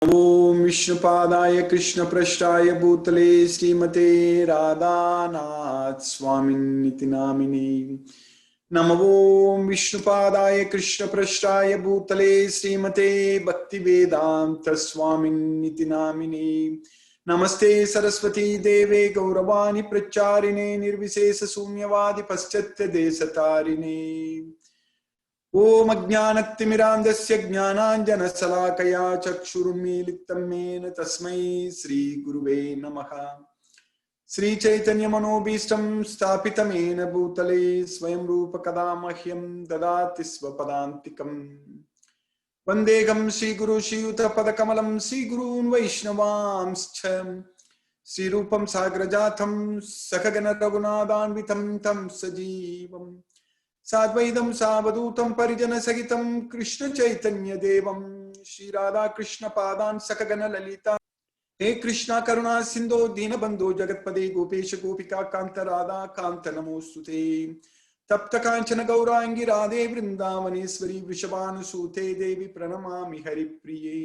ओम विष्णुपादाय कृष्णपृष्ठाय भूतले श्रीमते राधानाथ स्वामिन्निति नामिने। नमो विष्णुपादाय कृष्णपृष्ठाय भूतले श्रीमते भक्तिवेदांत स्वामिन्निति नामिने। नमस्ते सरस्वती देवे गौरवाणी प्रचारिणे निर्विशेष शून्यवादी पश्चात्य देशतारिणे। ओम अज्ञानतिमिरान्धस्य ज्ञानाञ्जनशलाकया चक्षुरुन्मीलितं येन तस्मै श्रीगुरुवे नमः। श्रीचैतन्यमनोभीष्टं स्थापितं येन भूतले स्वयं रूप कदा मह्यं ददाति स्वपदान्तिकम्। वन्देऽहं श्रीगुरु श्रीयुतपदकमलं श्रीगुरून् वैष्णवांश्च श्रीरूपं साग्रजातं सखगण रघुनाथान्वितं तं सजीवम् साद्वैतं सावधूतं परिजन सहितं कृष्ण चैतन्य देवं श्री राधा कृष्ण पादान सकगण ललिता। हे कृष्णा करुणा सिंधो दीनबंधो जगतपदे गोपेश गोपिका कांत राधा कांत नमोस्तुते। तप्त कांचन गौरांगी राधे वृंदावनेश्वरी वृषभानुसूते देवी प्रणमामि हरिप्रिये।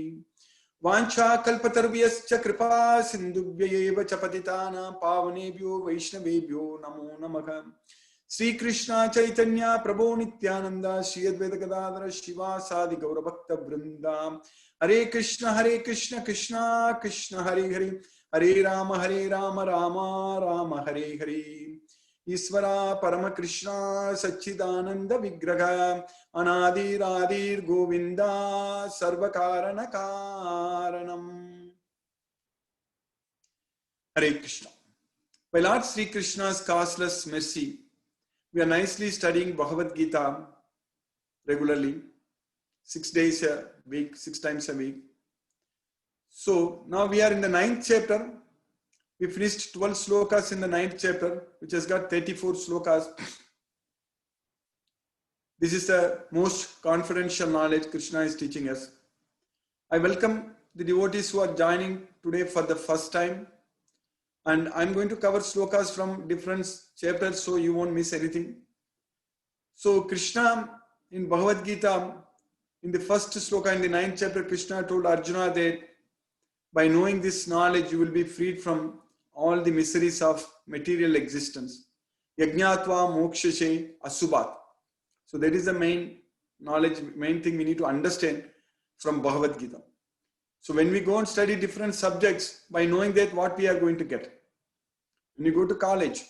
वाञ्छा कल्पतरुभ्यश्च कृपा सिन्धुभ्यैव च पतितानां पावनेभ्यो वैष्णवेभ्यो नमो नमः। श्री कृष्ण चैतन्य प्रभो नित्यानंद श्री अद्वैत गदाधर शिवासादि गौरभक्त वृंदा। हरे कृष्ण कृष्ण कृष्ण हरे हरे हरे राम राम राम हरे हरे। ईश्वरा परम कृष्ण सच्चिदानंद विग्रह अनादिरादिर गोविंदा सर्व कारण कारणम। हरे Krishna. By Lord Sri Krishna's causeless mercy, we are nicely studying Bhagavad Gita regularly, 6 days a week, 6 times a week. So now we are in the 9th chapter. We finished 12 slokas in the 9th chapter, which has got 34 slokas. This is the most confidential knowledge Krishna is teaching us. I welcome the devotees who are joining today for the first time. And I'm going to cover slokas from different chapters so you won't miss anything. So Krishna in Bhagavad Gita, in the first sloka in the 9th chapter, Krishna told Arjuna that by knowing this knowledge, you will be freed from all the miseries of material existence. Yajñātva mokshase asubhat. So that is the main knowledge, main thing we need to understand from Bhagavad Gita. So when we go and study different subjects, by knowing that what we are going to get. When you go to college,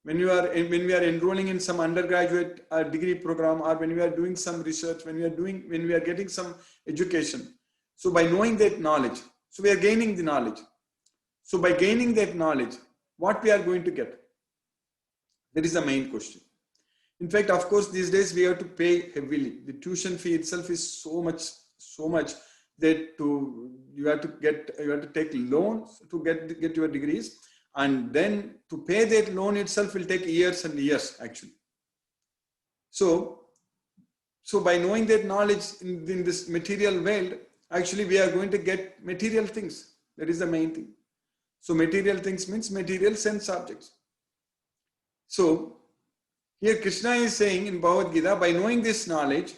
when we are enrolling in some undergraduate degree program, or when we are doing some research, when we are getting some education. So by knowing that knowledge, so we are gaining the knowledge. So by gaining that knowledge, what we are going to get? That is the main question. In fact, of course, these days we have to pay heavily. The tuition fee itself is so much that you have to take loans to get your degrees. And then to pay that loan itself will take years and years actually. So by knowing that knowledge in this material world, actually we are going to get material things. That is the main thing. So material things means material sense objects. So here Krishna is saying in Bhagavad Gita, by knowing this knowledge,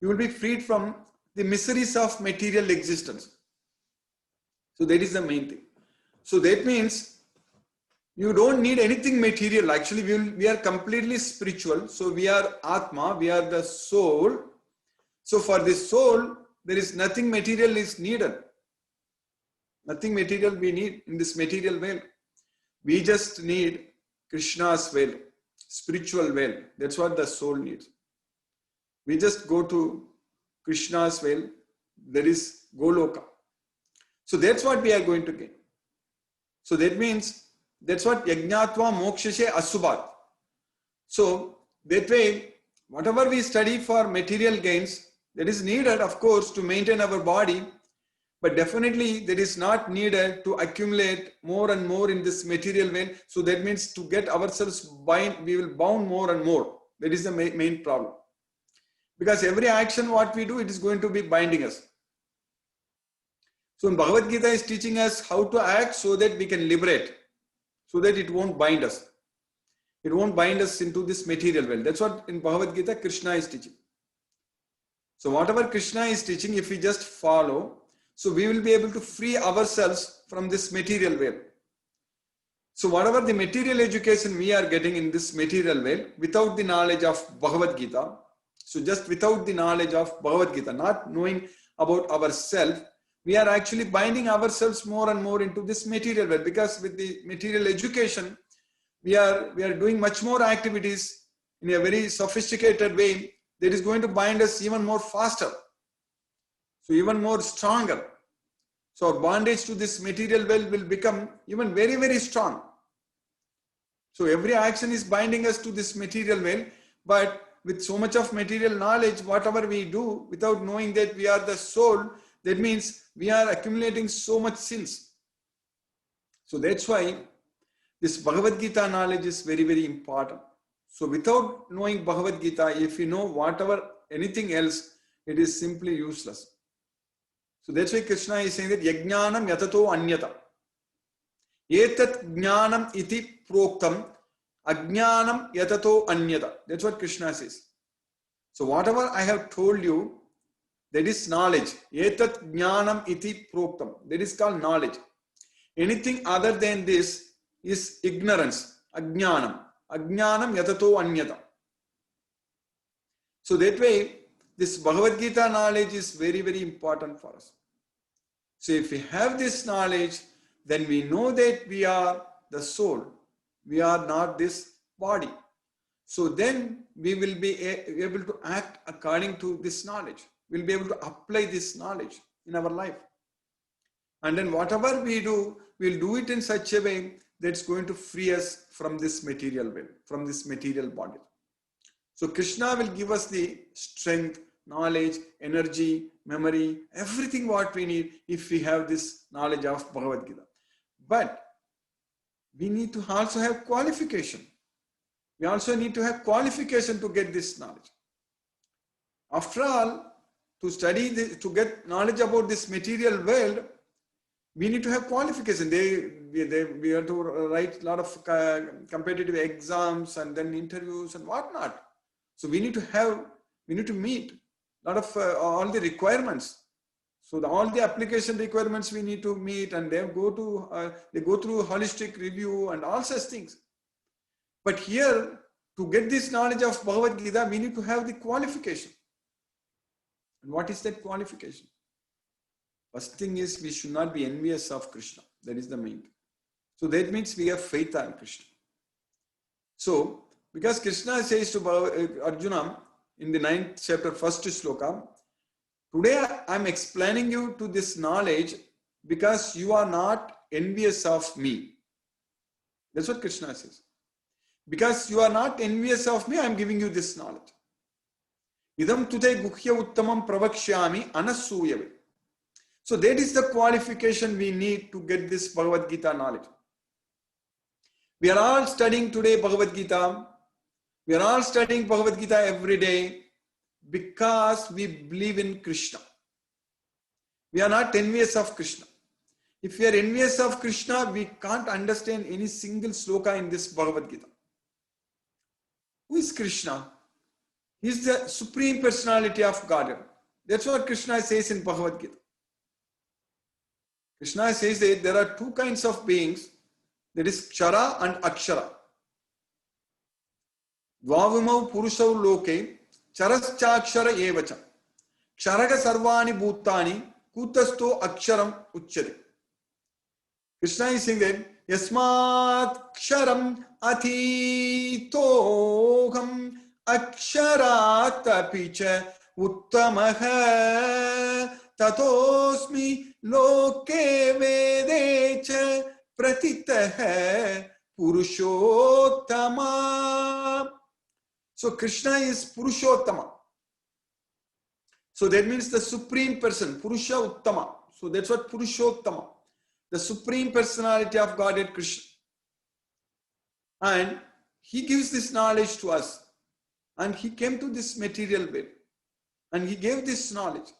you will be freed from the miseries of material existence. So that is the main thing. So that means you don't need anything material. Actually, we are completely spiritual. So we are Atma, we are the soul. So for the soul, there is nothing material is needed. Nothing material we need in this material world. We just need Krishna's well, spiritual well. That's what the soul needs. We just go to Krishna's well. There is Goloka. So that's what we are going to get. So that means that's what Yajñātva mokshase asubhat. So that way, whatever we study for material gains, that is needed, of course, to maintain our body, but definitely that is not needed to accumulate more and more in this material world. So that means to get ourselves bind, we will bound more and more. That is the main problem. Because every action what we do, it is going to be binding us. So in Bhagavad Gita is teaching us how to act so that we can liberate. So that it won't bind us. It won't bind us into this material world. That's what in Bhagavad Gita Krishna is teaching. So whatever Krishna is teaching, if we just follow, So we will be able to free ourselves from this material web. So whatever the material education we are getting in this material web, without the knowledge of Bhagavad Gita, so just without the knowledge of Bhagavad Gita, not knowing about ourselves, we are actually binding ourselves more and more into this material world, because with the material education, we are doing much more activities in a very sophisticated way that is going to bind us even more faster, so even more stronger. So our bondage to this material world will become even very, very strong. So every action is binding us to this material world, but with so much of material knowledge, whatever we do without knowing that we are the soul, that means we are accumulating so much sins. So that's why this Bhagavad Gita knowledge is very, very important. So without knowing Bhagavad Gita, if you know whatever anything else, it is simply useless. So that's why Krishna is saying that Yajnanam yatato anyata. Etat jnanam iti proktam ajnanam yatato anyata. That's what Krishna says. So whatever I have told you, that is knowledge. Etat jnanam iti proktam. That is called knowledge. Anything other than this is ignorance. Ajnanam. Ajnanam yatato anyata. So that way, this Bhagavad Gita knowledge is very, very important for us. So if we have this knowledge, then we know that we are the soul. We are not this body. So then we will be able to act according to this knowledge. We'll be able to apply this knowledge in our life. And then whatever we do, we'll do it in such a way that's going to free us from this material world, from this material body. So Krishna will give us the strength, knowledge, energy, memory, everything what we need if we have this knowledge of Bhagavad Gita. But we need to also have qualification. We also need to have qualification to get this knowledge. After all, to study this, to get knowledge about this material world, we need to have qualification. We have to write a lot of competitive exams and then interviews and whatnot. So we need to meet a lot of all the requirements. So all the application requirements we need to meet, and they go through holistic review and all such things. But here, to get this knowledge of Bhagavad Gita, we need to have the qualification. And what is that qualification? First thing is, we should not be envious of Krishna. That is the main thing. So that means we have faith on Krishna. So, because Krishna says to Arjuna in the 9th chapter, 1st shloka, today I am explaining you to this knowledge because you are not envious of me. That's what Krishna says. Because you are not envious of me, I am giving you this knowledge. Idam tute guhya uttamam pravakshyami anasuyave. So that is the qualification we need to get this Bhagavad Gita knowledge. We are all studying today Bhagavad Gita. We are all studying Bhagavad Gita every day because we believe in Krishna. We are not envious of Krishna. If we are envious of Krishna, we can't understand any single sloka in this Bhagavad Gita. Who is Krishna? He is the Supreme Personality of Godhead. That's what Krishna says in Bhagavad Gita. Krishna says that there are two kinds of beings, that is Kshara and Akshara. Dvavimau Purushau Loke, Charascha Evacha. Ksharaga Sarvani Bhutani, Kutasto Aksharam Uchchade. Krishna is saying that Yasmat Ksharam Atitoham Aksharat Apicha Uttamaha Tatosmi Loke Vedecha Pratitaha Purushottama. So Krishna is Purushottama. So that means the Supreme Person, Purusha Uttama. So that's what Purushottama, the Supreme Personality of Godhead Krishna. And he gives this knowledge to us. And he came to this material world. And he gave this knowledge.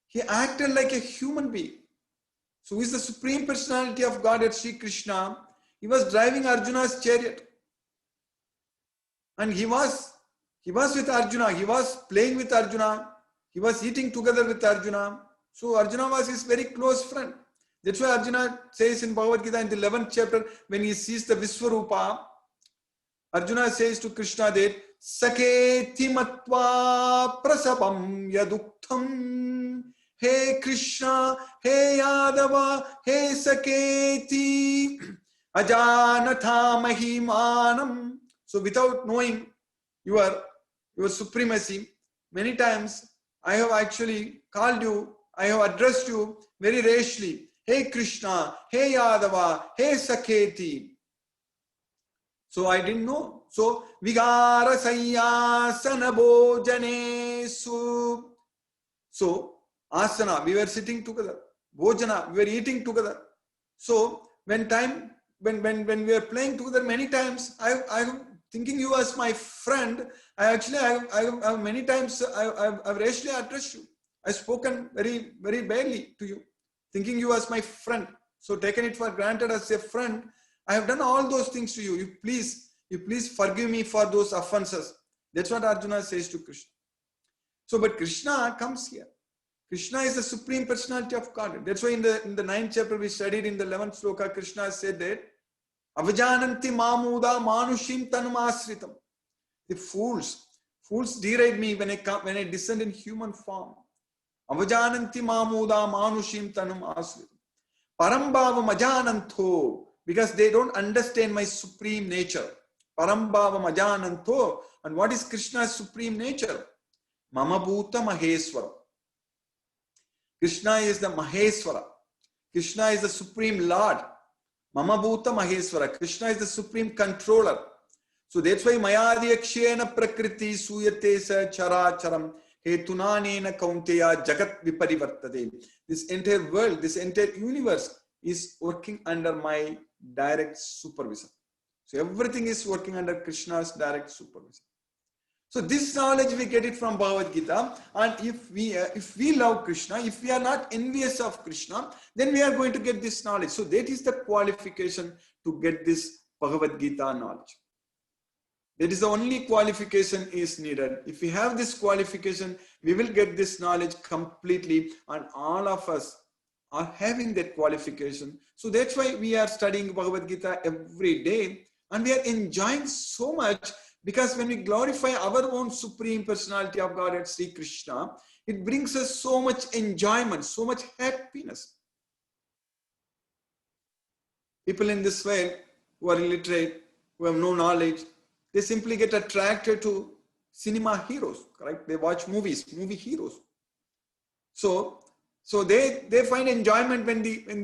He acted like a human being. So he is the Supreme Personality of Godhead Sri Krishna. He was driving Arjuna's chariot. And he was with Arjuna. He was playing with Arjuna. He was eating together with Arjuna. So Arjuna was his very close friend. That's why Arjuna says in Bhagavad Gita in the 11th chapter, when he sees the Viswarupa, Arjuna says to Krishna that Saketi matva prasabam yaduktam. Hey Krishna, hey Yadava, hey Saketi, ajanatha mahimanam. So without knowing your supremacy, many times I have actually called you, I have addressed you very rashly. Hey Krishna, hey Yadava, hey Saketi. So I didn't know. So vigara sayyasana bhojanesu. So asana, we were sitting together. Bhojana, we were eating together. So when we were playing together, many times I'm thinking you as my friend. I many times I've rashly addressed you. I've spoken very, very badly to you, thinking you as my friend. So taken it for granted as a friend. I have done all those things to you. You please forgive me for those offenses. That's what Arjuna says to Krishna. So, but Krishna comes here. Krishna is the supreme personality of God. That's why in the 9th chapter we studied in the 11th sloka, Krishna said that Avajananti mamuda manushim tanumasritam. The fools deride me when I descend in human form. Avajananti mamuda manushim tanumasritam. Parambhavam ajananto. Because they don't understand my supreme nature. Parambhavam ajananto. And what is Krishna's supreme nature? Mama bhuta maheswara. Krishna is the Maheswara. Krishna is the supreme Lord. Mama bhuta maheswara. Krishna is the supreme controller. So that's why mayadhyakshena prakriti suyate sa characharam hetunanena kaunteya jagat viparivartate. This entire world, this entire universe is working under my direct supervision. So everything is working under Krishna's direct supervision. So this knowledge we get it from Bhagavad Gita, and if we love Krishna, if we are not envious of Krishna, then we are going to get this knowledge. So that is the qualification to get this Bhagavad Gita knowledge. That is the only qualification is needed. If we have this qualification, we will get this knowledge completely, and all of us are having that qualification. So that's why we are studying Bhagavad Gita every day, and we are enjoying so much, because when we glorify our own supreme personality of Godhead, Sri Krishna, it brings us so much enjoyment, so much happiness. People in this way who are illiterate, who have no knowledge, they simply get attracted to cinema heroes, correct? They watch movie heroes. So they find enjoyment when in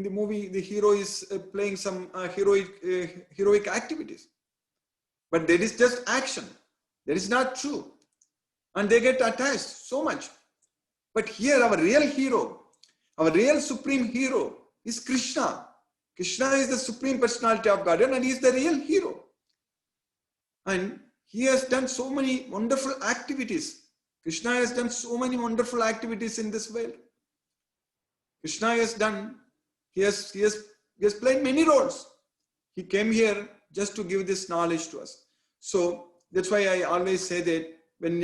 the movie the hero is playing some heroic activities. But that is just action. That is not true. And they get attached so much. But here our real hero, our real supreme hero is Krishna. Krishna is the supreme personality of God, and he is the real hero. And he has done so many wonderful activities. Krishna has done so many wonderful activities in this world. Krishna has done, he has played many roles. He came here just to give this knowledge to us. So that's why I always say that when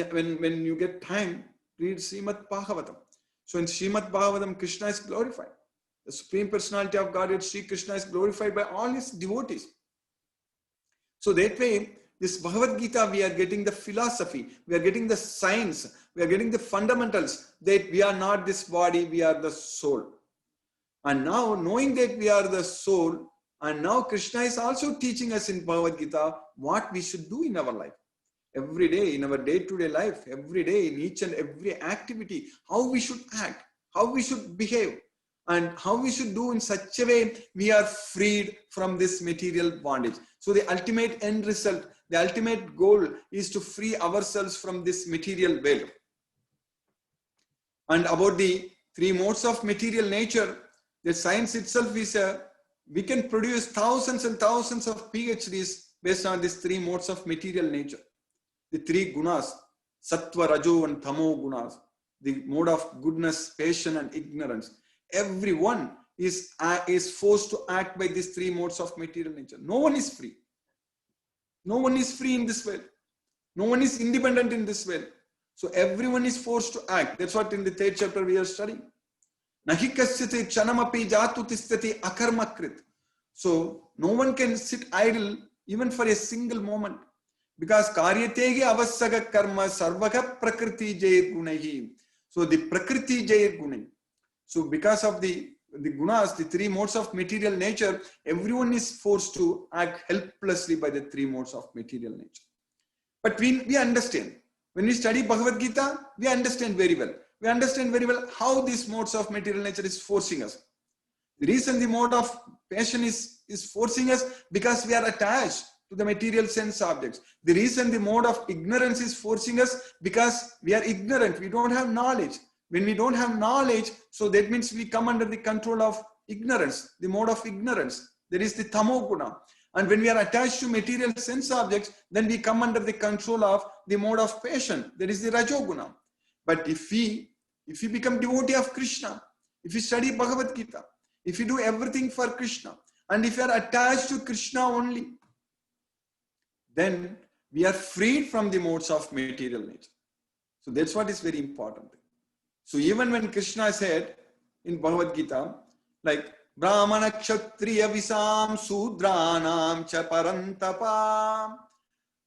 you get time, read Srimad Bhagavatam. So in Srimad Bhagavatam, Krishna is glorified. The Supreme Personality of Godhead, Sri Krishna, is glorified by all his devotees. So that way, this Bhagavad Gita, we are getting the philosophy, we are getting the science, we are getting the fundamentals that we are not this body, we are the soul. And now, knowing that we are the soul, and now Krishna is also teaching us in Bhagavad Gita what we should do in our life. Every day, in our day-to-day life, every day, in each and every activity, how we should act, how we should behave, and how we should do in such a way we are freed from this material bondage. So the ultimate end result, the ultimate goal is to free ourselves from this material world. And about the three modes of material nature, the science itself is we can produce thousands and thousands of PhDs based on these three modes of material nature. The three gunas, sattva, rajo and tamo gunas, the mode of goodness, passion and ignorance. Everyone is forced to act by these three modes of material nature. No one is free. No one is free in this world. No one is independent in this world. So everyone is forced to act. That's what in the 3rd chapter we are studying. Nahi kasyate chanamapi jatu tisthati akarmakrit. So no one can sit idle even for a single moment. Because karyategi avassaga karma sarvaga prakriti jayir gunahi. So the prakriti jayir gunai. So because of the gunas, the three modes of material nature, everyone is forced to act helplessly by the three modes of material nature. But we understand. When we study Bhagavad Gita, we understand very well. We understand very well how these modes of material nature is forcing us. The reason the mode of passion is forcing us because we are attached to the material sense objects. The reason the mode of ignorance is forcing us because we are ignorant. We don't have knowledge. When we don't have knowledge, so that means we come under the control of ignorance, the mode of ignorance. There is the tamo guna. And when we are attached to material sense objects, then we come under the control of the mode of passion. There is the rajoguna. But if we become devotee of Krishna, if we study Bhagavad Gita, if you do everything for Krishna, and if you are attached to Krishna only, then we are freed from the modes of material nature. So that's what is very important. So even when Krishna said in Bhagavad Gita, like Brahmana Kshatriya Visam Sudranam Cha Parantapa.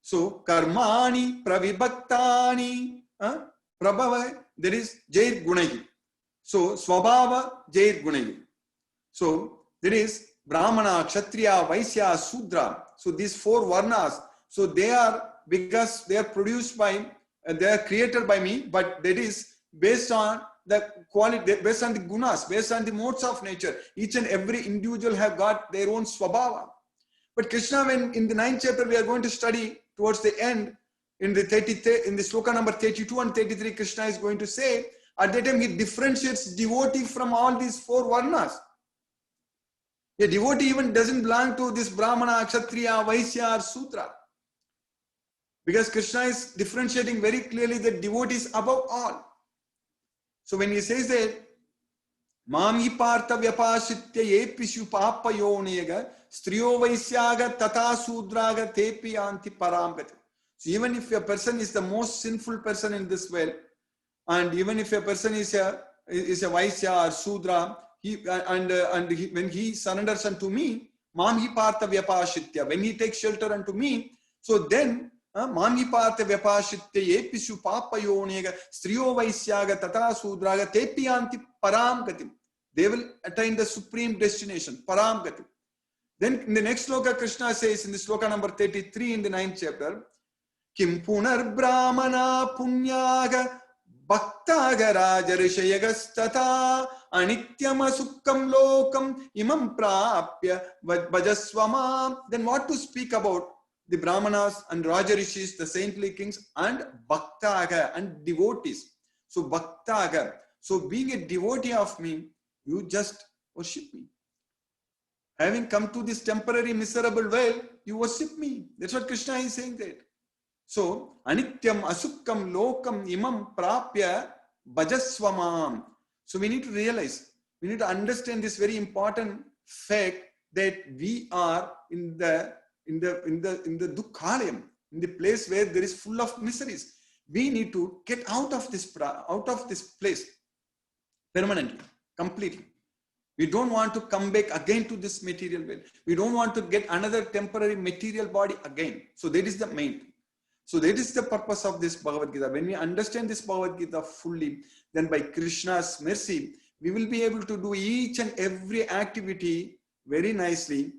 So Karmani Pravibhaktani Prabhava, there is Jair Gunayi. So Swabhava Jair Gunayi. So there is Brahmana, Kshatriya, Vaisya, Sudra. So these four varnas, so they are, because they are produced by, they are created by me, but that is based on the quality, based on the gunas, based on the modes of nature. Each and every individual have got their own swabhava. But Krishna, when in the 9th chapter we are going to study towards the end, in the sloka number 32 and 33, Krishna is going to say, at that time he differentiates devotee from all these four varnas. A devotee even doesn't belong to this Brahmana, Kshatriya, Vaisya or Sudra. Because Krishna is differentiating very clearly that devotee is above all. So when he says that, Mamhi partha vyapashitya yepishu papayonega striyo vaisyaga tata sudraga tepi anti parambati. So even if a person is the most sinful person in this world, and even if a person is a Vaisya or Sudra, when he surrenders unto me, Mamhi partha vyapashitya, when he takes shelter unto me, so then Mamhi partha vyapashitya yepishu papayonega striyo vaisyaga tata sudraga tepiyanti paramgatim. They will attain the supreme destination, paramgatim. Then in the next sloka, Krishna says in the sloka number 33 in the 9th chapter, Kim punar brahmana punyaga bhaktaga rajarishayagastata anityam asukkam lokam imam prapya bhajasvama. Then what to speak about the Brahmanas and Rajarishis, the saintly kings, and Bhaktaga and devotees. So Bhaktaga, so being a devotee of me, you just worship me. Having come to this temporary miserable world, you worship me. That's what Krishna is saying there. So Anityam Asukkam Lokam Imam Prapya Bhajasvamam. So we need to realize, we need to understand this very important fact that we are in the Dukhalayam, in the place where there is full of miseries. We need to get out of this place permanently, completely. We don't want to come back again to this material world. We don't want to get another temporary material body again. So that is the main thing. So that is the purpose of this Bhagavad Gita. When we understand this Bhagavad Gita fully, then by Krishna's mercy, we will be able to do each and every activity very nicely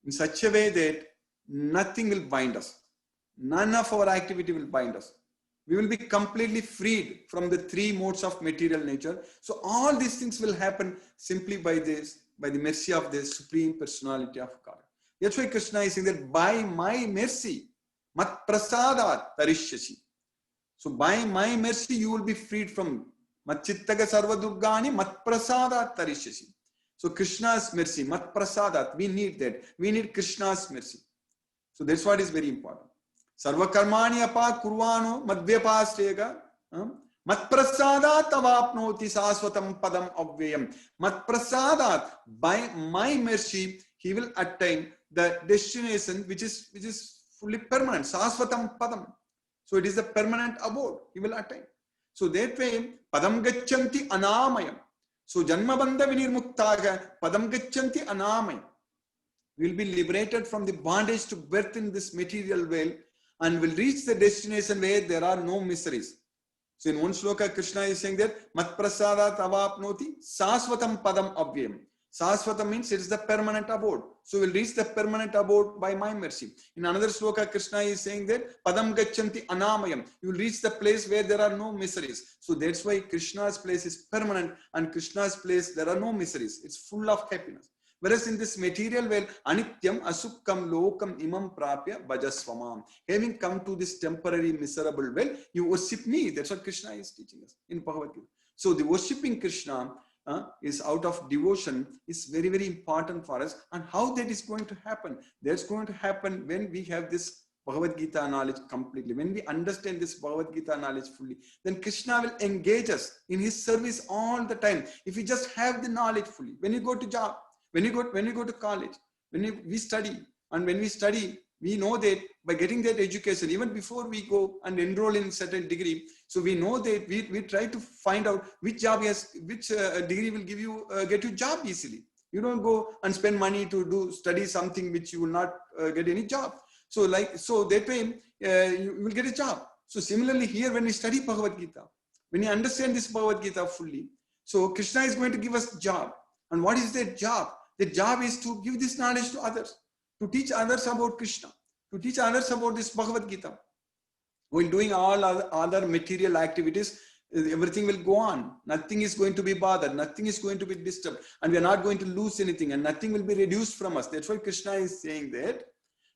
in such a way that nothing will bind us. None of our activity will bind us. We will be completely freed from the three modes of material nature. So all these things will happen simply by the mercy of the Supreme Personality of God. That's why Krishna is saying that by my mercy, mat prasadat tarishyasi. So by my mercy, you will be freed from mat chittaga sarva durgani mat prasadat tarishyasi. So Krishna's mercy, mat prasadat, we need that. We need Krishna's mercy. So that's what is very important. Sarva karmani apa kurvano madvyapastega mat prasadat avapnoti saswatam padam avyayam. Mat prasadat, by my mercy, he will attain the destination which is fully permanent. Saswatam padam. So it is the permanent abode he will attain. So that way, padam gacchanti anamayam. So Janmabandha Vinirmuktaga Padam Gachanti Anamai. We will be liberated from the bondage to birth in this material world and will reach the destination where there are no miseries. So in one sloka, Krishna is saying that Mat Prasada Tavapnoti Saswatam Padam Avyam. Saswatam means it is the permanent abode. So we'll reach the permanent abode by my mercy. In another sloka, Krishna is saying that Padam Gachanti Anamayam. You will reach the place where there are no miseries. So that's why Krishna's place is permanent and Krishna's place there are no miseries. It's full of happiness. Whereas in this material world, Anityam Asukkam Lokam Imam Prapya Bhajasvamam. Having come to this temporary miserable world, you worship me. That's what Krishna is teaching us in Bhagavad Gita. So the worshipping Krishna is out of devotion is very, very important for us. And how that is going to happen? That's going to happen when we have this Bhagavad Gita knowledge completely. When we understand this Bhagavad Gita knowledge fully, then Krishna will engage us in his service all the time. If we just have the knowledge fully, when you go to job, when you go to college, we study, and when we study, we know that by getting that education, even before we go and enroll in certain degree, so we know that we try to find out which job which degree will give you get you job easily. You don't go and spend money to study something which you will not get any job. So that way you will get a job. So similarly here, when we study Bhagavad Gita, when you understand this Bhagavad Gita fully, so Krishna is going to give us job. And what is that job? The job is to give this knowledge to others, to teach others about Krishna, to teach others about this Bhagavad Gita. While doing all other material activities, everything will go on. Nothing is going to be bothered. Nothing is going to be disturbed. And we are not going to lose anything. And nothing will be reduced from us. That's why Krishna is saying that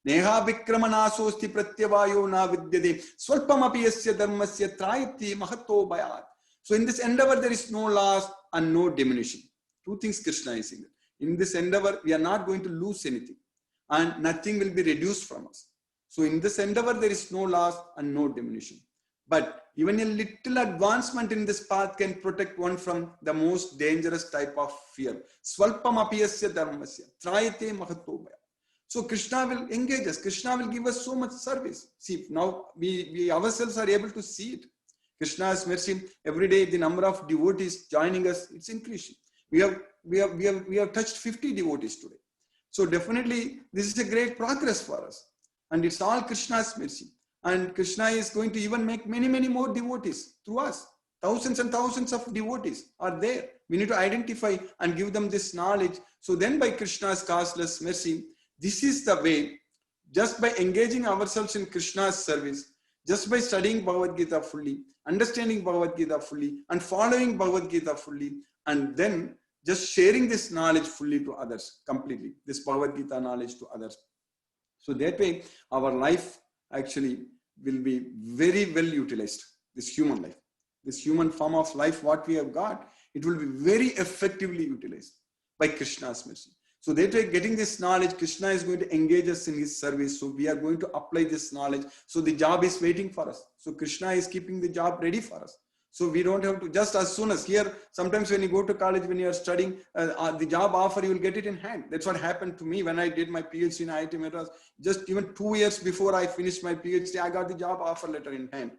Neha Vikramanasosti Pratyavayo na vidyade Swalpamapi yasya dharmasya trayati mahato bayat. So in this endeavor, there is no loss and no diminution. Two things Krishna is saying. In this endeavor, we are not going to lose anything. And nothing will be reduced from us. So in this endeavor, there is no loss and no diminution. But even a little advancement in this path can protect one from the most dangerous type of fear. Swalpam apiyasya dharmasya trayate mahatobhaya. So Krishna will engage us. Krishna will give us so much service. See, now we ourselves are able to see it. Krishna's mercy, every day the number of devotees joining us, it's increasing. We have touched 50 devotees today. So definitely this is a great progress for us. And it's all Krishna's mercy. And Krishna is going to even make many, many more devotees through us. Thousands and thousands of devotees are there. We need to identify and give them this knowledge. So then by Krishna's causeless mercy, this is the way, just by engaging ourselves in Krishna's service, just by studying Bhagavad Gita fully, understanding Bhagavad Gita fully, and following Bhagavad Gita fully, and then just sharing this knowledge fully to others, completely, this Bhagavad Gita knowledge to others. So that way, our life actually will be very well utilized, this human life. This human form of life, what we have got, it will be very effectively utilized by Krishna's mercy. So that way, getting this knowledge, Krishna is going to engage us in his service. So we are going to apply this knowledge. So the job is waiting for us. So Krishna is keeping the job ready for us. So we don't have to, just as soon as here, sometimes when you go to college, when you are studying, the job offer, you will get it in hand. That's what happened to me when I did my PhD in IIT Madras. Just even 2 years before I finished my PhD, I got the job offer letter in hand,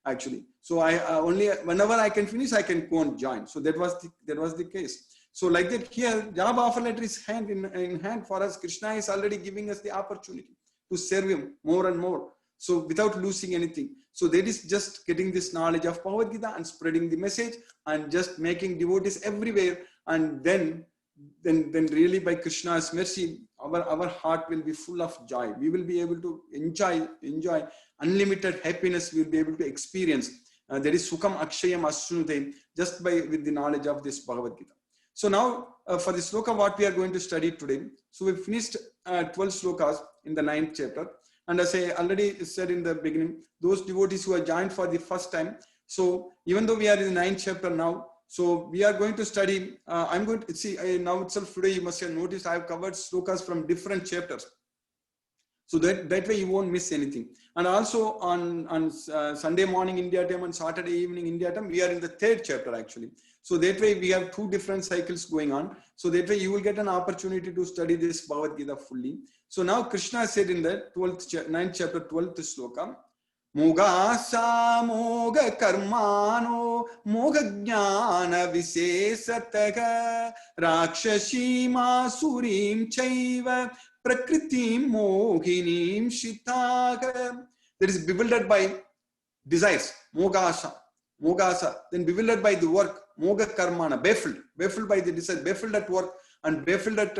actually. So I only, whenever I can finish, I can go and join. So that was the case. So like that here, job offer letter is in hand for us. Krishna is already giving us the opportunity to serve him more and more. So without losing anything. So that is just getting this knowledge of Bhagavad Gita and spreading the message and just making devotees everywhere. And then really by Krishna's mercy, our heart will be full of joy. We will be able to enjoy unlimited happiness. We will be able to experience. There is Sukham Akshayam Asnute just with the knowledge of this Bhagavad Gita. So now for the sloka, what we are going to study today. So we finished 12 slokas in the 9th chapter. And as I already said in the beginning, those devotees who are joined for the first time. So even though we are in the 9th chapter now, so we are going to study, I'm going to see now itself today, you must have noticed I have covered slokas from different chapters. So that way you won't miss anything. And also on Sunday morning India time and Saturday evening India time, we are in the 3rd chapter actually. So that way we have 2 different cycles going on. So that way you will get an opportunity to study this Bhagavad Gita fully. So now Krishna said in the 9th chapter, 12th sloka, Mogasa moga karmano moga jnana visesataha rakshashim asurim chaiva prakritim mohinim shitaha. That is bewildered by desires, mogasa, mogasa, then bewildered by the work, moga karmana, baffled by the desire, baffled at work and baffled at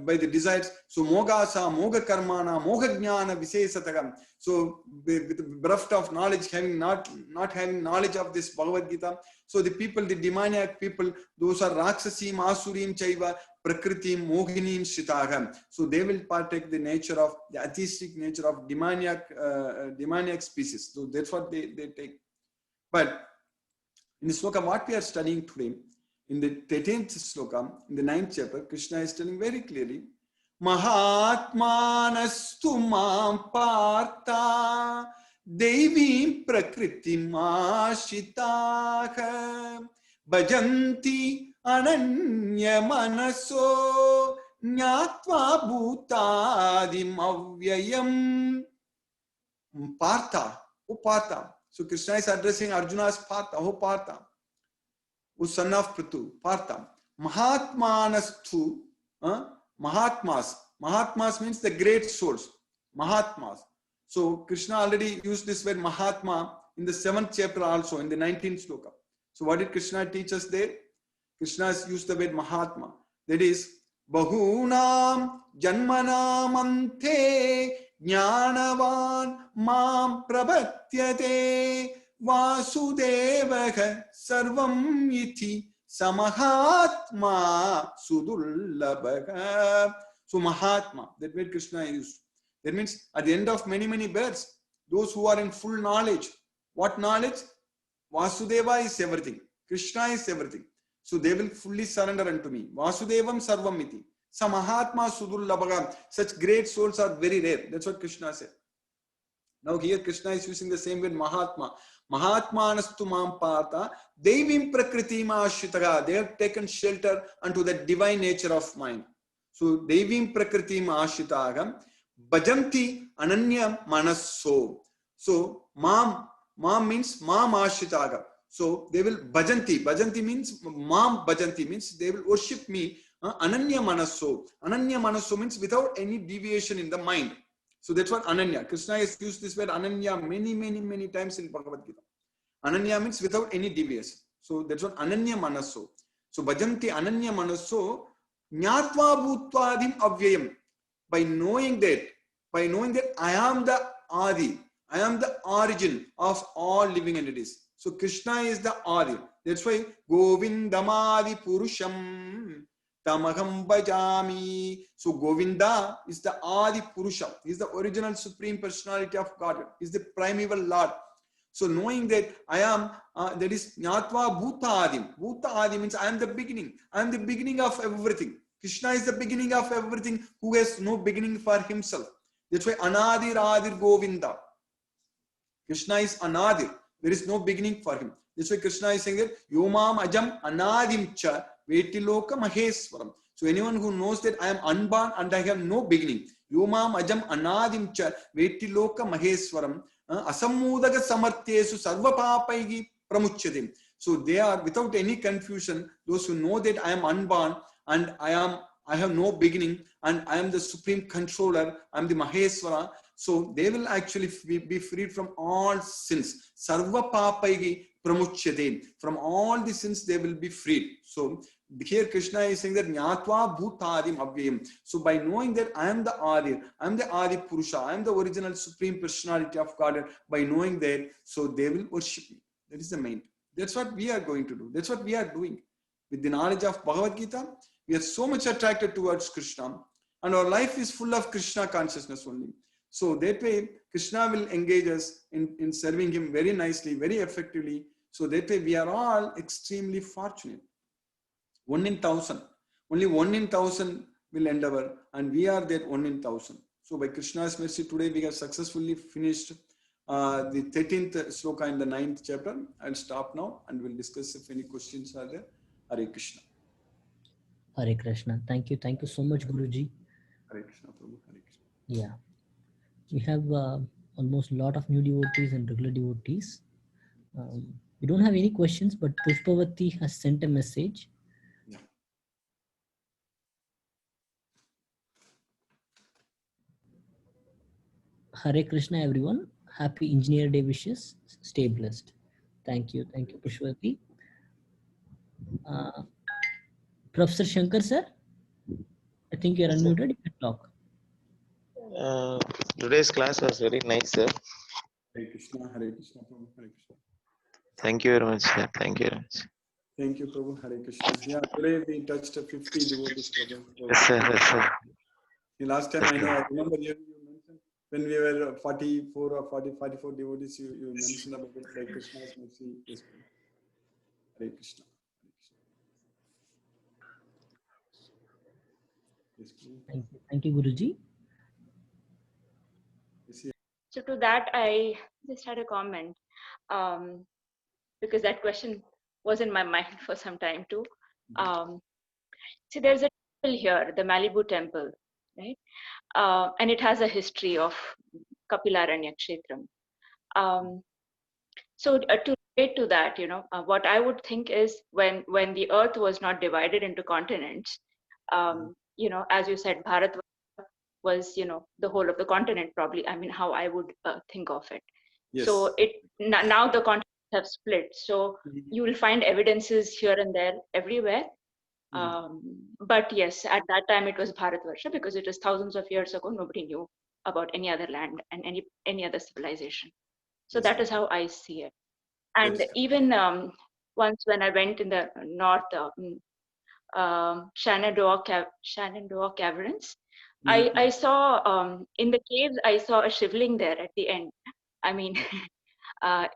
by the desires. So mogasa, moga karmana, moga jnana visesatagam. So with the bereft of knowledge, having not having knowledge of this Bhagavad Gita. So the people, the demoniac people, those are raksasim, asurim chaiva, prakritim, mohinim shitagam. So they will partake the nature of the atheistic nature of demoniac species. So that's what they take. But in the sloka, what we are studying today, in the 13th sloka, in the 9th chapter, Krishna is telling very clearly, Mahatmanastu mam partha devim prakritim ashitaha bhajanti ananya manaso jnatva bhutadim avyayam. Partha, oh Partha. So Krishna is addressing Arjuna as Partha, oh Partha, oh son of Prithu, Partha. Mahatmanastu, Mahatmas. Mahatmas means the great souls. Mahatmas. So Krishna already used this word Mahatma in the 7th chapter also, in the 19th sloka. So what did Krishna teach us there? Krishna has used the word Mahatma. That is, Bahunam Janmanamante Jnanavan Mam Prabhatyate Vasudevaha Sarvam Iti Samahatma Sudullabhaga. So Mahatma, that word Krishna used. That means at the end of many births, those who are in full knowledge. What knowledge? Vasudeva is everything. Krishna is everything. So they will fully surrender unto me. Vasudevam sarvam iti. Samahatma sudullabhaga. Such great souls are very rare. That's what Krishna said. Now here Krishna is using the same word Mahatma. Mahatmanastu mam partha devim prakritim ashitaga. They have taken shelter unto the divine nature of mind. So devim prakritim ashitaga bhajanti ananya manasso. So mam means mam ashitaga. So they will bhajanti. Bhajanti means mam bhajanti means they will worship me. Ananya manasso. Ananya manasso means without any deviation in the mind. So that's what Ananya. Krishna has used this word Ananya many times in Bhagavad Gita. Ananya means without any deviation. So that's what Ananya Manaso. So Bhajanti Ananya Manaso Jnatva Bhutvadim Avyayam. By knowing that I am the Adi, I am the origin of all living entities. So Krishna is the Adi. That's why Govindamadi Purusham Tamaham Bhajami. So Govinda is the Adi Purusha. He is the original supreme personality of God. He is the primeval Lord. So knowing that I am, that is Jnatva Bhuta Adim. Bhuta Adim means I am the beginning. I am the beginning of everything. Krishna is the beginning of everything who has no beginning for himself. That's why Anadir Adir Govinda. Krishna is Anadir. There is no beginning for him. That's why Krishna is saying that Yomam Ajam Anadim Cha Vetiloka Maheswaram. So anyone who knows that I am unborn and I have no beginning. Yomam Ajam Anadim Cha Vetiloka Maheswaram. Asammudaga Samartyesu Sarva Papaigi Pramuchadim. So they are without any confusion, those who know that I am unborn and I have no beginning and I am the supreme controller, I am the Maheswara. So they will actually be freed from all sins. Sarva Papaigi Pramuchadim. From all the sins they will be freed. So here Krishna is saying that Jnatva Bhutadim Avyayam. So by knowing that I am the Adi, I am the Adi Purusha, I am the original supreme personality of God, by knowing that, so they will worship me. That is the main. That's what we are going to do. That's what we are doing. With the knowledge of Bhagavad Gita, we are so much attracted towards Krishna and our life is full of Krishna consciousness only. So that way Krishna will engage us in serving him very nicely, very effectively. So that way we are all extremely fortunate. 1 in 1,000. Only 1 in 1,000 will endeavor, and we are that 1 in 1,000. So by Krishna's mercy, today we have successfully finished the 13th sloka in the 9th chapter. I'll stop now and we'll discuss if any questions are there. Hare Krishna. Hare Krishna. Thank you so much, Guruji. Hare Krishna, Prabhu. Hare Krishna. Yeah, we have almost a lot of new devotees and regular devotees. We don't have any questions, but Pushpavati has sent a message. Yeah. Hare Krishna, everyone. Happy Engineer Day wishes. Stay blessed. Thank you. Thank you, Pushpavati. Professor Shankar, sir, I think you're unmuted. You can talk. Today's class was very nice, sir. Hare Krishna, Hare Krishna, Prabhu, Hare Krishna. Thank you very much, sir. Thank you very much. Thank you, Prabhu, Hare Krishna. Yeah, today we touched 50 devotees, Prabhu. Yes, sir. Yes, sir. The last time Yes, I know, sir. I remember you mentioned when we were 44 or 44 devotees, you mentioned about it, like Krishna's mercy. Yes, Prabhu. Hare Krishna. Hare Krishna. Yes, Prabhu. Thank you, Guruji. Yes, yeah. So to that, I just had a comment because that question was in my mind for some time too. See, there's a temple here, the Malibu temple, right? And it has a history of Kapilaranya Kshetram. So to relate to that, what I would think is when the earth was not divided into continents, as you said, Bharat was, the whole of the continent probably. I mean, how I would think of it. Yes. So now the continents have split. So you will find evidences here and there everywhere. But yes, at that time it was Bharatvarsha because it was thousands of years ago. Nobody knew about any other land and any other civilization. So Yes, that is how I see it. And even once when I went in the north, Shenandoah Caverns, I saw in the caves, I saw a shivling there at the end. I mean,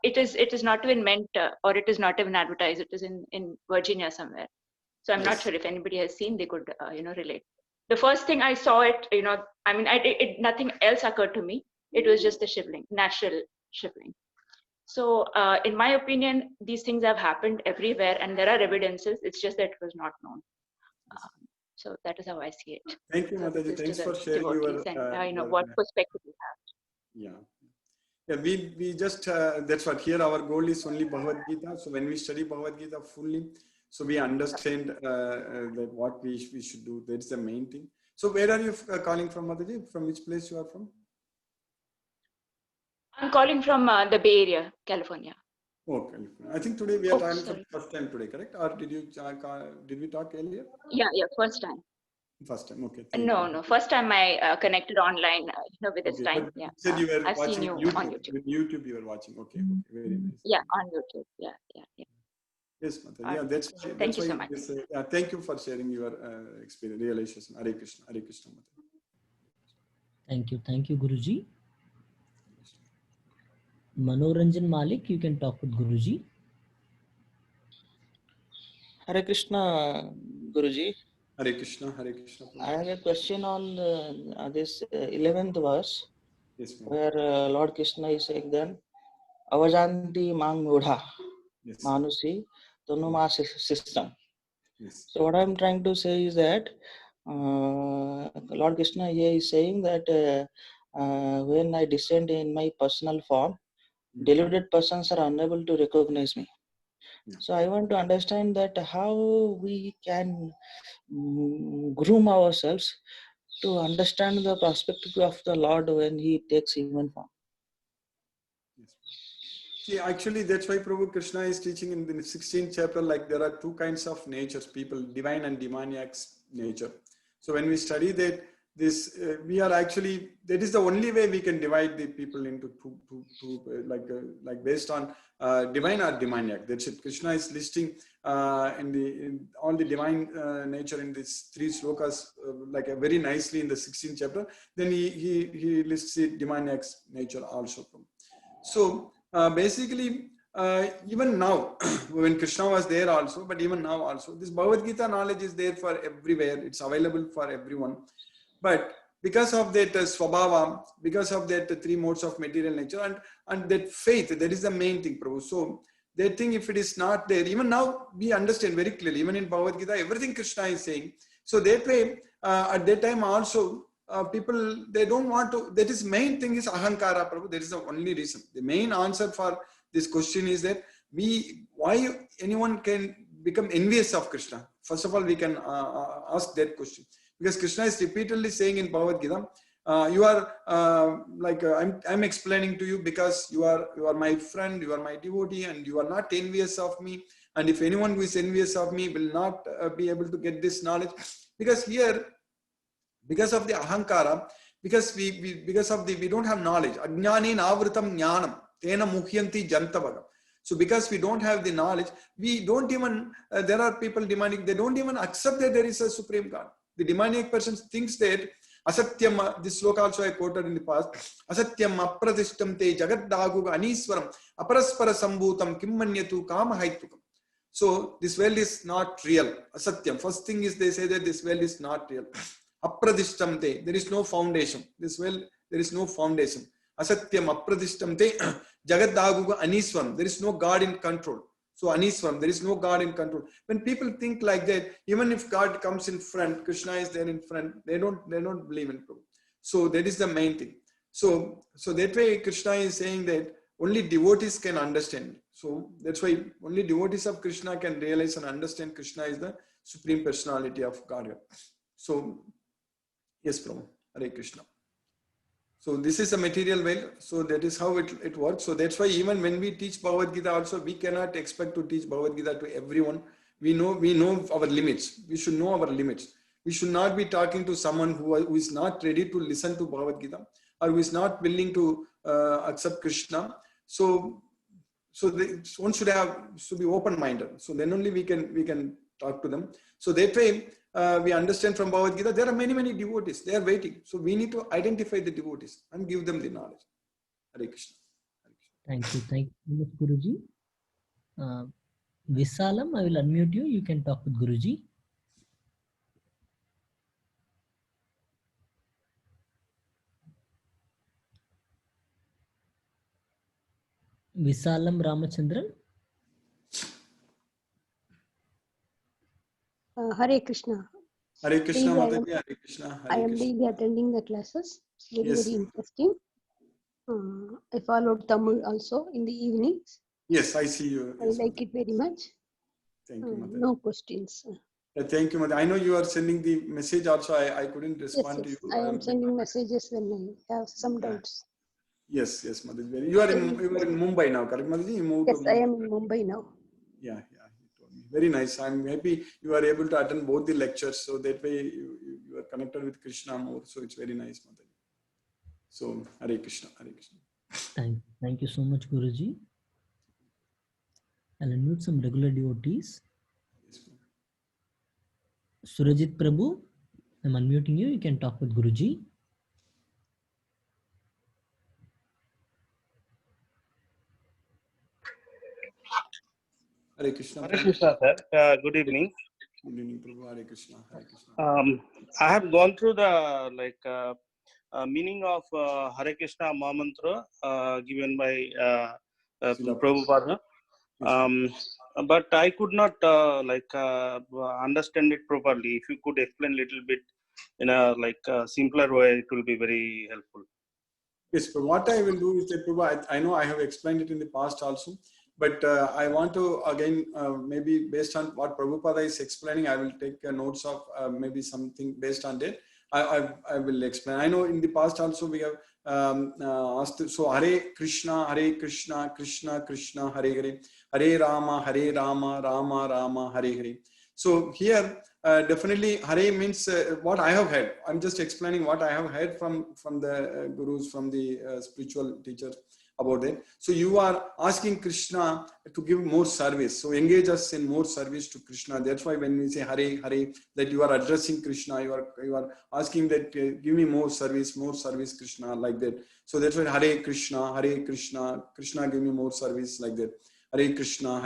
it is not even meant or it is not even advertised. It is in Virginia somewhere. So I'm not sure if anybody has seen, they could relate. The first thing I saw it, I mean, nothing else occurred to me. It was just the shivling, natural shivling. So in my opinion, these things have happened everywhere and there are evidences. It's just that it was not known. So that is how I see it. Thank you, Mataji. Thanks for sharing your. And what perspective you have. Yeah. Yeah, we just, that's what here our goal is only Bhagavad Gita. So when we study Bhagavad Gita fully, so we understand that what we should do. That's the main thing. So where are you calling from, Mataji? From which place you are from? I'm calling from the Bay Area, California. Oh, California. I think today we are talking for the first time today, correct? Or did we talk earlier? Yeah, first time. First time, okay. No. First time I connected online, with this time. Yeah. You said you were I've watching seen you YouTube. on YouTube. With YouTube you were watching. Okay, very nice. Yeah, on YouTube. Yeah. Yes, Mataji. Yeah, that's thank you why so much. Thank you for sharing your experience, realization. Hare Krishna, Mataji. Thank you, Guruji. Manoranjan Malik, you can talk with Guruji. Hare Krishna, Guruji. Hare Krishna, Hare Krishna. I have a question on this 11th verse, where Lord Krishna is saying then, Avajanti Mang Mudha, Manusi, Tanuma system. So what I'm trying to say is that Lord Krishna here is saying that when I descend in my personal form, deluded persons are unable to recognize me. So I want to understand that how we can groom ourselves to understand the perspective of the Lord when He takes human form. See, actually, that's why Prabhu Krishna is teaching in the 16th chapter, like there are two kinds of natures, people, divine and demoniac nature. So when we study that, we are actually, that is the only way we can divide the people into two like based on divine or demoniac. That's it. Krishna is listing in all the divine nature in these three slokas, very nicely in the 16th chapter. Then he lists the demoniac nature also. So basically, even now, when Krishna was there also, but even now also, this Bhagavad Gita knowledge is there for everywhere. It's available for everyone. But because of that swabhava, because of that three modes of material nature and that faith, that is the main thing, Prabhu. So that thing, if it is not there, even now we understand very clearly, even in Bhagavad Gita, everything Krishna is saying. So that way, at that time also, people, they don't want to, that is main thing is ahankara, Prabhu. That is the only reason. The main answer for this question is that why anyone can become envious of Krishna. First of all, we can ask that question. Because Krishna is repeatedly saying in Bhagavad Gita, you are I'm explaining to you because you are my friend, you are my devotee, and you are not envious of me. And if anyone who is envious of me will not be able to get this knowledge, because here, because of the ahankara, because we don't have knowledge. Ajnani navritam jnanam tena muhyanti jantavaga. So because we don't have the knowledge, we don't even, there are people demanding, they don't even accept that there is a supreme God. The demoniac person thinks that asatyam, this sloka also I quoted in the past, asatyam apradishtam te jagaddaguga aniswaram aparaspara sambhutam kimmanyatu kama haitukam. So this world is not real. Asatyam. First thing is they say that this world is not real. Apradishtam te, there is no foundation. This world, there is no foundation. Asatyam apradishtam te jagaddaguga aniswaram. There is no God in control. So aniswaram, there is no God in control. When people think like that, even if God comes in front, Krishna is there in front, they don't believe in Prabhu. So that is the main thing. So that way Krishna is saying that only devotees can understand. So that's why only devotees of Krishna can realize and understand Krishna is the supreme personality of Godhead. So yes, Prabhu, Hare Krishna. So this is a material world. So that is how it works. So that's why even when we teach Bhagavad Gita also, we cannot expect to teach Bhagavad Gita to everyone. We know our limits. We should know our limits. We should not be talking to someone who is not ready to listen to Bhagavad Gita, or who is not willing to accept Krishna. So one should be open-minded. So then only we can talk to them. So that way we understand from Bhagavad Gita, there are many devotees. They are waiting. So we need to identify the devotees and give them the knowledge. Hare Krishna. Hare Krishna. Thank you so much, Guruji. Visalam, I will unmute you. You can talk with Guruji. Visalam Ramachandran. Hare Krishna. Hare Krishna, Daily Mataji. Hare Krishna. Hare I am Krishna. daily attending the classes. Very, Yes. very interesting. I followed Tamil also in the evenings. Yes, I see you. I Yes, like Mataji. it very much. Thank you, Mataji. No questions. Thank you, Mataji. I know you are sending the message also. I couldn't respond to Yes. you. I am sending messages when I have some Yeah. doubts. Yes, Mataji. You are in Mumbai now, correct, Mataji? You moved Yes, to I Mumbai. am in Mumbai now. Yeah, you told me. Very nice. I'm happy you are able to attend both the lectures. So that way you are connected with Krishna more. So it's very nice, Mataji. So Hare Krishna, Hare Krishna. Thank you so much, Guruji. I'll unmute some regular devotees. Yes, Surajit Prabhu, I'm unmuting you. You can talk with Guruji. Hare Krishna. Hare Krishna, sir. Good evening. Good evening, Prabhu. Hare Krishna. Hare Krishna. I have gone through the meaning of Hare Krishna Mahamantra given by Srila Prabhupada, but I could not understand it properly. If you could explain a little bit in a simpler way, it will be very helpful. Yes, but what I will do is that, Prabhu, I know I have explained it in the past also, but I want to again, maybe based on what Prabhupada is explaining, I will take notes of maybe something based on that. I will explain. I know in the past also we have asked, so Hare Krishna, Krishna Krishna, Hare Hare, Hare Rama, Rama Rama, Hare Hare. So here, definitely Hare means what I have heard. I'm just explaining what I have heard from the gurus, from the spiritual teachers about it. So you are asking Krishna to give more service. So engage us in more service to Krishna. That's why when we say Hare, Hare, that you are addressing Krishna, you are asking that give me more service, Krishna, like that. So that's why Hare Krishna, Krishna give me more service, like that. Hare Krishna,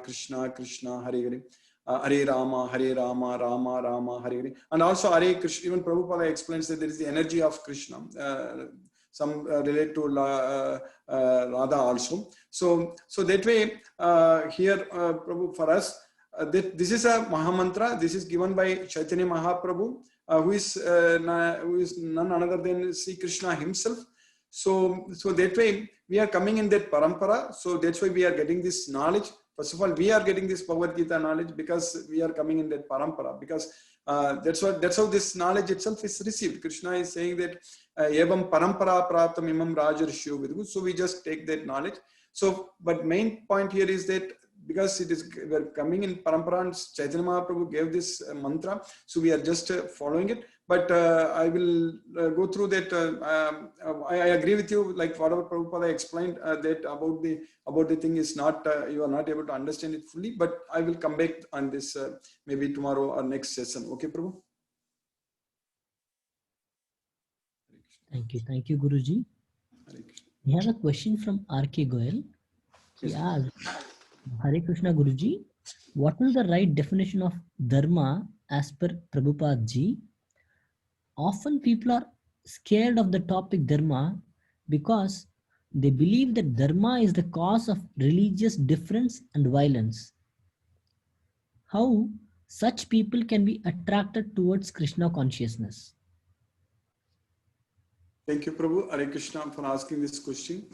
Krishna Krishna, Hare Hare. Hare Rama, Rama Rama, Hare Hare. And also Hare Krishna, even Prabhupada explains that there is the energy of Krishna. Some relate to Radha also. So that way here, Prabhu, for us, this is a Mahamantra. This is given by Chaitanya Mahaprabhu, who is none other than Sri Krishna himself. So that way we are coming in that parampara. So that's why we are getting this knowledge. First of all, we are getting this Bhagavad Gita knowledge because we are coming in that parampara. Because that's how this knowledge itself is received. Krishna is saying that evam parampara praptam imam rajarshyo vidu. So we just take that knowledge. So, but main point here is that because we're coming in parampara and Chaitanya Mahaprabhu gave this mantra, so we are just following it. But I will go through that. I agree with you, like whatever Prabhupada explained, that about the thing is not, you are not able to understand it fully, but I will come back on this maybe tomorrow or next session. Okay, Prabhu? Thank you, Guruji. We have a question from R.K. Goyal. He asked, Hare Krishna Guruji, what is the right definition of dharma as per Prabhupada ji? Often people are scared of the topic dharma because they believe that dharma is the cause of religious difference and violence. How such people can be attracted towards Krishna consciousness? Thank you, Prabhu. Hare Krishna for asking this question.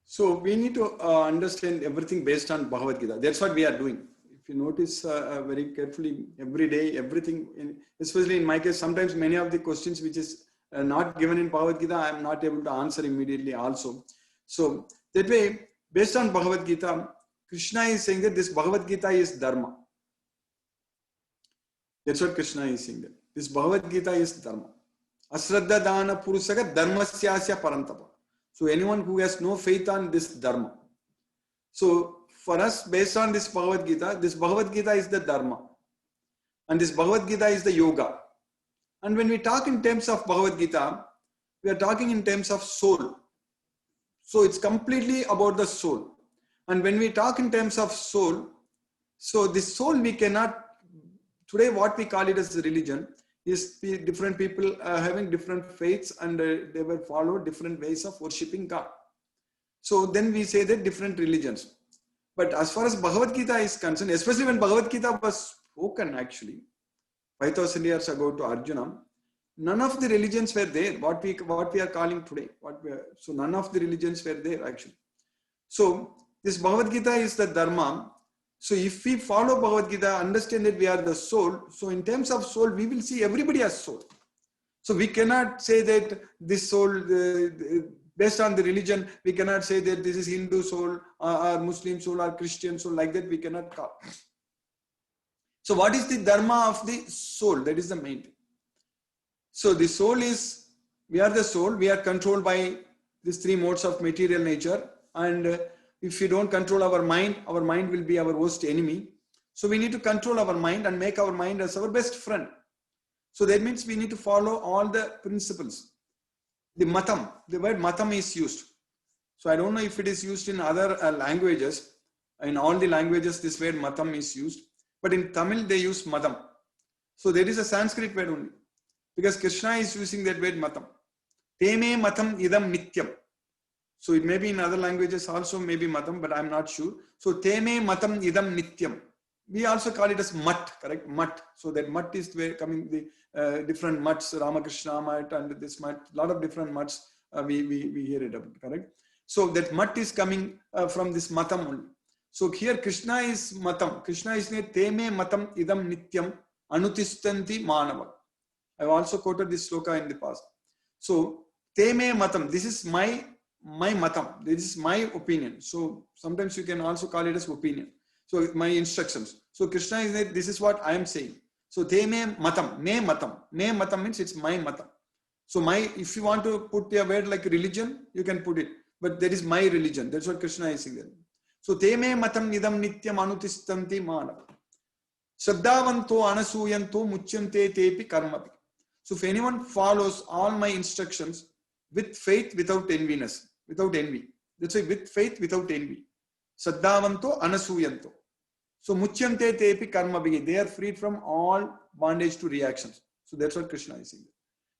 So we need to understand everything based on Bhagavad Gita. That's what we are doing. If you notice very carefully, every day, everything, especially in my case, sometimes many of the questions which is not given in Bhagavad Gita, I am not able to answer immediately also. So that way, based on Bhagavad Gita, Krishna is saying that this Bhagavad Gita is dharma. That's what Krishna is saying. That this Bhagavad Gita is dharma. Asraddha dana purusaga dharmasyasya parantapa. So anyone who has no faith on this dharma. So for us, based on this Bhagavad Gita is the dharma. And this Bhagavad Gita is the yoga. And when we talk in terms of Bhagavad Gita, we are talking in terms of soul. So it's completely about the soul. And when we talk in terms of soul, so this soul we cannot, today what we call it as religion, is different people having different faiths and they will follow different ways of worshipping God. So then we say that different religions. But as far as Bhagavad Gita is concerned, especially when Bhagavad Gita was spoken actually 5,000 years ago to Arjuna, none of the religions were there. What we are calling today. So none of the religions were there actually. So this Bhagavad Gita is the dharma. So if we follow Bhagavad Gita, understand that we are the soul. So in terms of soul, we will see everybody as soul. So we cannot say that this soul, based on the religion, we cannot say that this is Hindu soul, or Muslim soul, or Christian soul, like that we cannot call. So what is the dharma of the soul? That is the main thing. So the soul is, we are the soul, we are controlled by these three modes of material nature. And if we don't control our mind will be our worst enemy. So we need to control our mind and make our mind as our best friend. So that means we need to follow all the principles. The matam, the word matam is used. So I don't know if it is used in other languages. In all the languages, this word matam is used. But in Tamil, they use madam. So there is a Sanskrit word only. Because Krishna is using that word matam. Teme matam idam nityam. So it may be in other languages also, maybe matam, but I'm not sure. So teme matam idam nityam. We also call it as mat, correct? Mat. So that mat is where coming the different mats, Ramakrishna mat and this mat, a lot of different mats we hear it about, correct? So that mat is coming from this matam only. So here Krishna is matam. Krishna is teme matam idam nityam anutistanti manava. I've also quoted this sloka in the past. So teme matam, this is my matam, this is my opinion. So sometimes you can also call it as opinion. So my instructions. So Krishna is that this is what I am saying. So te me matam, me matam. Me matam means it's my matam. So if you want to put a word like religion, you can put it. But that is my religion. That's what Krishna is saying there. So te me matam nidam nityam anutistanti manav. Shraddhavanto anasuyanto muchyante tepi karmapi. So if anyone follows all my instructions with faith, without enviness, without envy. That's why with faith, without envy. Shraddhavanto anasuyanto. So muchyante tepi karma bhigi. They are freed from all bondage to reactions. So that's what Krishna is saying.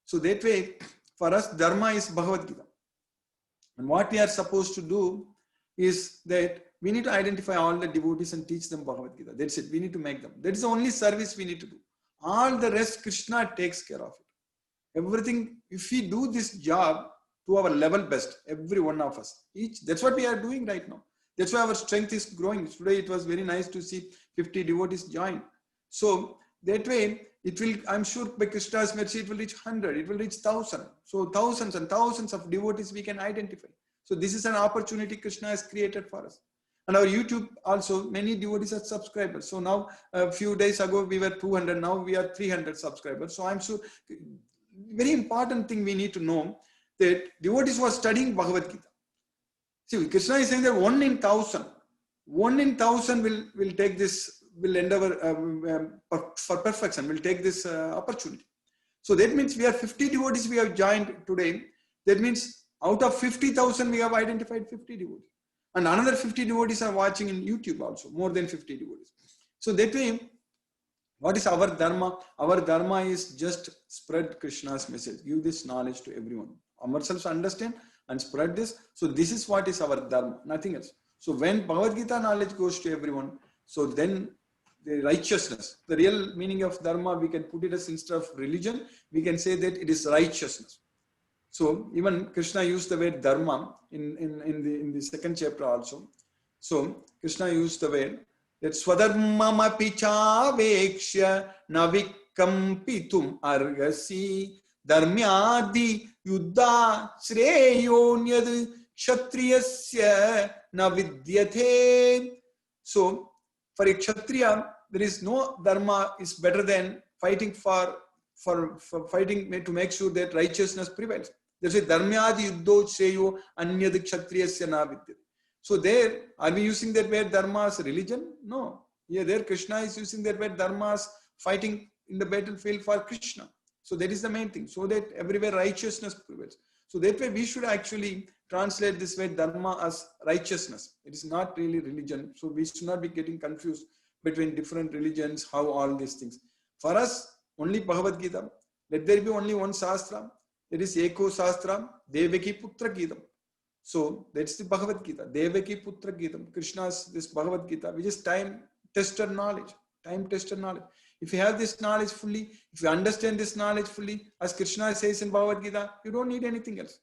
So that way, for us, dharma is Bhagavad Gita. And what we are supposed to do is that We need to identify all the devotees and teach them Bhagavad Gita. That's it. We need to make them. That is the only service we need to do. All the rest, Krishna takes care of it. Everything, if we do this job to our level best, every one of us, that's what we are doing right now. That's why our strength is growing. Today it was very nice to see 50 devotees join. So that way, it will, I'm sure by Krishna's mercy, it will reach 100, it will reach 1,000. So thousands and thousands of devotees we can identify. So this is an opportunity Krishna has created for us. And our YouTube also, many devotees are subscribers. So now, a few days ago, we were 200, now we are 300 subscribers. So I'm sure, very important thing we need to know that devotees who are studying Bhagavad Gita. See, Krishna is saying that 1 in 1,000 will take this, will endeavor for perfection, will take this opportunity. So that means we are 50 devotees we have joined today. That means out of 50,000, we have identified 50 devotees. And another 50 devotees are watching in YouTube also, more than 50 devotees. So that way, what is our dharma? Our dharma is just spread Krishna's message, give this knowledge to everyone. Ourselves understand and spread this. So this is what is our dharma, nothing else. So when Bhagavad Gita knowledge goes to everyone, so then the righteousness, the real meaning of dharma, we can put it as instead of religion, we can say that it is righteousness. So even Krishna used the word dharma in the second chapter also. So Krishna used the word that swadharmam picha vekshya navikampitum argasi dharmyadi yuddha shreyonyad kshatriyasya navidyathe. So for a kshatriya, there is no dharma is better than fighting for fighting to make sure that righteousness prevails. There's a dharmyadi yuddho shreyo anyad kshatriyasya navidyate. So there, are we using that word dharma as religion? No. Here, there Krishna is using that word dharma as fighting in the battlefield for Krishna. So that is the main thing. So that everywhere righteousness prevails. So that way we should actually translate this word dharma as righteousness. It is not really religion. So we should not be getting confused between different religions, how all these things. For us, only Bhagavad Gita. Let there be only one Shastra. That is Eko Shastra, Devaki Putra Gita. So that's the Bhagavad Gita, Devaki Putra Gita. Krishna's this Bhagavad Gita, which is time-tested knowledge. Time-tested knowledge. If you have this knowledge fully, if you understand this knowledge fully, as Krishna says in Bhagavad Gita, you don't need anything else.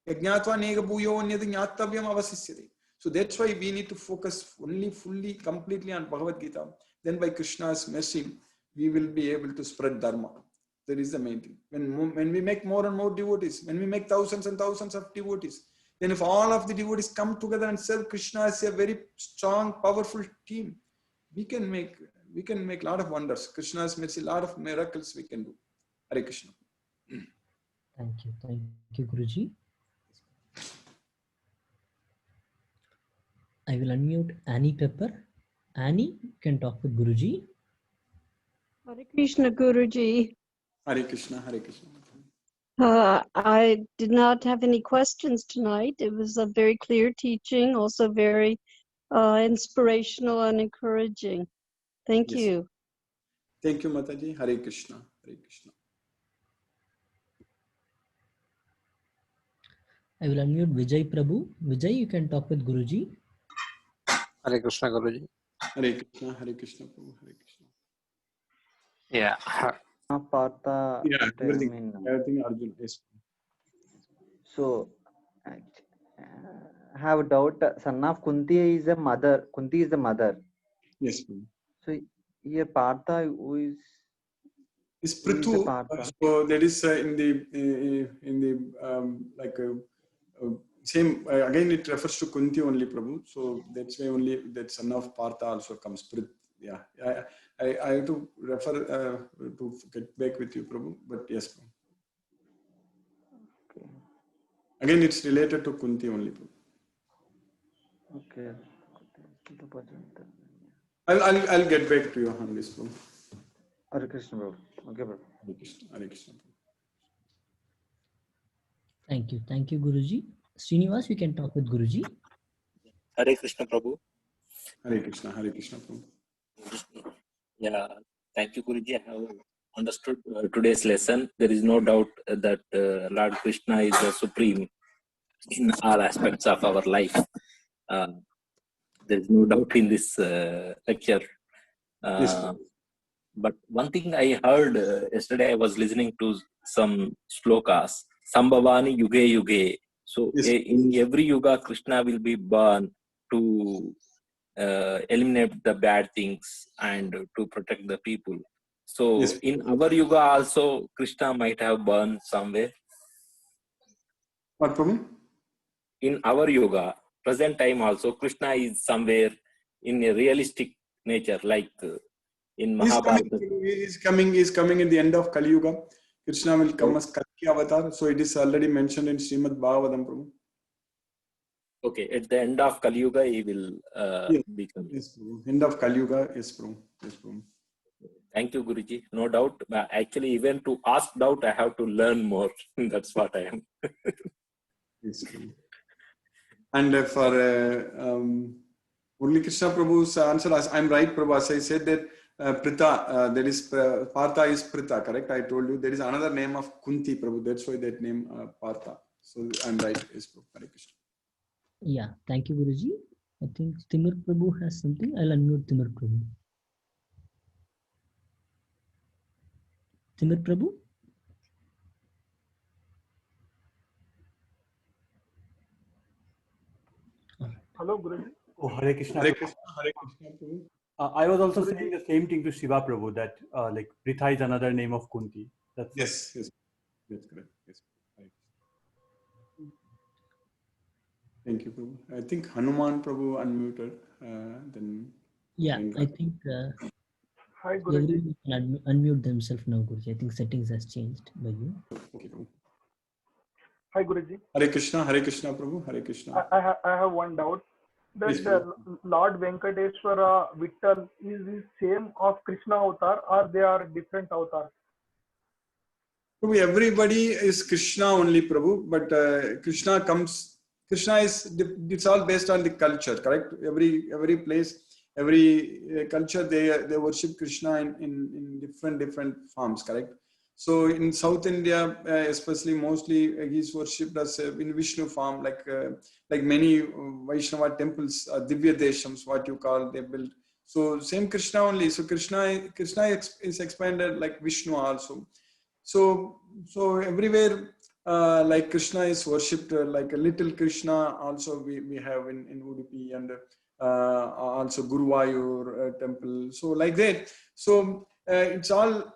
Yajñātva nega bhuyo anyadi ñātavyam avasisyate. So that's why we need to focus only fully, completely on Bhagavad Gita. Then by Krishna's mercy, we will be able to spread Dharma. That is the main thing. When we make more and more devotees, when we make thousands and thousands of devotees, then if all of the devotees come together and serve Krishna as a very strong, powerful team, we can make a lot of wonders. Krishna's mercy, a lot of miracles we can do. Hare Krishna. Thank you, Guruji. I will unmute Annie Pepper. Annie, you can talk with Guruji. Hare Krishna, Guruji. Hare Krishna, Hare Krishna. I did not have any questions tonight. It was a very clear teaching, also very inspirational and encouraging. Thank you. Thank you, Mataji. Hare Krishna, Hare Krishna. I will unmute Vijay Prabhu. Vijay, you can talk with Guruji. Hare Krishna, Guruji. Hare Krishna, Hare Krishna, Prabhu, Hare Krishna. Yeah. Partha. Yeah, everything Arjuna. Yes. So, I have a doubt. Son of Kunti is a mother. Kunti is the mother. Yes, Prabhu. So here Partha who is Prithu. So that is in the same again it refers to Kunti only, Prabhu. So that's why only that son of Partha also comes. Yeah, I have to refer to get back with you, Prabhu. But yes, Prabhu. Okay. Again, it's related to Kunti only, Prabhu. Okay. I'll get back to you on this, Prabhu. Hare Krishna, Prabhu. Okay, Prabhu. Hare Krishna, Hare Krishna. Thank you, Guruji. Srinivas, you can talk with Guruji. Hare Krishna, Prabhu. Hare Krishna, Prabhu. Yeah, thank you, Guruji. I have understood today's lesson. There is no doubt that Lord Krishna is the supreme in all aspects of our life. there is no doubt in this lecture. Yes, Prabhu. But one thing I heard yesterday, I was listening to some slokas, Sambhavani Yuge Yuge. So Yes. in every yuga, Krishna will be born to eliminate the bad things and to protect the people. So Yes. in our yuga also, Krishna might have born somewhere. What, Prabhu? In our yoga, present time also, Krishna is somewhere in a realistic nature, like in Mahabharata. He is coming in the end of Kali Yuga. Krishna will come as Kalki avatar. So it is already mentioned in Srimad Bhagavatam, Prabhu. Okay, at the end of Kali Yuga, he will become. Yes, Prabhu. End of Kali Yuga, yes, Prabhu. Yes, Prabhu. Thank you, Guruji. No doubt. Actually, even to ask doubt, I have to learn more. That's what I am. Yes, Prabhu. And for Murli Krishna Prabhu's answer, I'm right, Prabhu. As I said that Prita, that is Partha is Prita, correct? I told you there is another name of Kunti, Prabhu. That's why that name Partha. So I'm right, yes, Prabhu. Hare Krishna. Yeah, thank you, Guruji. I think Timur Prabhu has something. I'll unmute Timur Prabhu. Timur Prabhu? Hello, Guruji. Oh, Hare Krishna. Hare Krishna, Hare Krishna, Prabhu. I was also saying the same thing to Shiva Prabhu, that like Pritha is another name of Kunti. Yes, yes, that's correct. Yes. Right. Thank you, Prabhu. I think Hanuman Prabhu unmuted. Then. Yeah, I think Hi, Guruji. everyone can unmute themselves now, Guruji. I think settings has changed by you. Okay, Prabhu. Hi, Guruji. Hare Krishna, Prabhu, Hare Krishna. I have one doubt. That Yes, Prabhu. Lord Venkateshwara Vittal is the same of Krishna avatar, or they are different avatars? Prabhu, everybody is Krishna only, Prabhu, but Krishna is, it's all based on the culture, correct? Every place, every culture, they worship Krishna in different forms, correct? So in South India, especially mostly, he's worshipped as in Vishnu form, like many Vaishnava temples, Divya Deshams, what you call, they built. So same Krishna only. So Krishna is expanded like Vishnu also. So everywhere, like Krishna is worshipped, like a little Krishna also we have in Udupi, and also Guruvayur temple. So like that. So it's all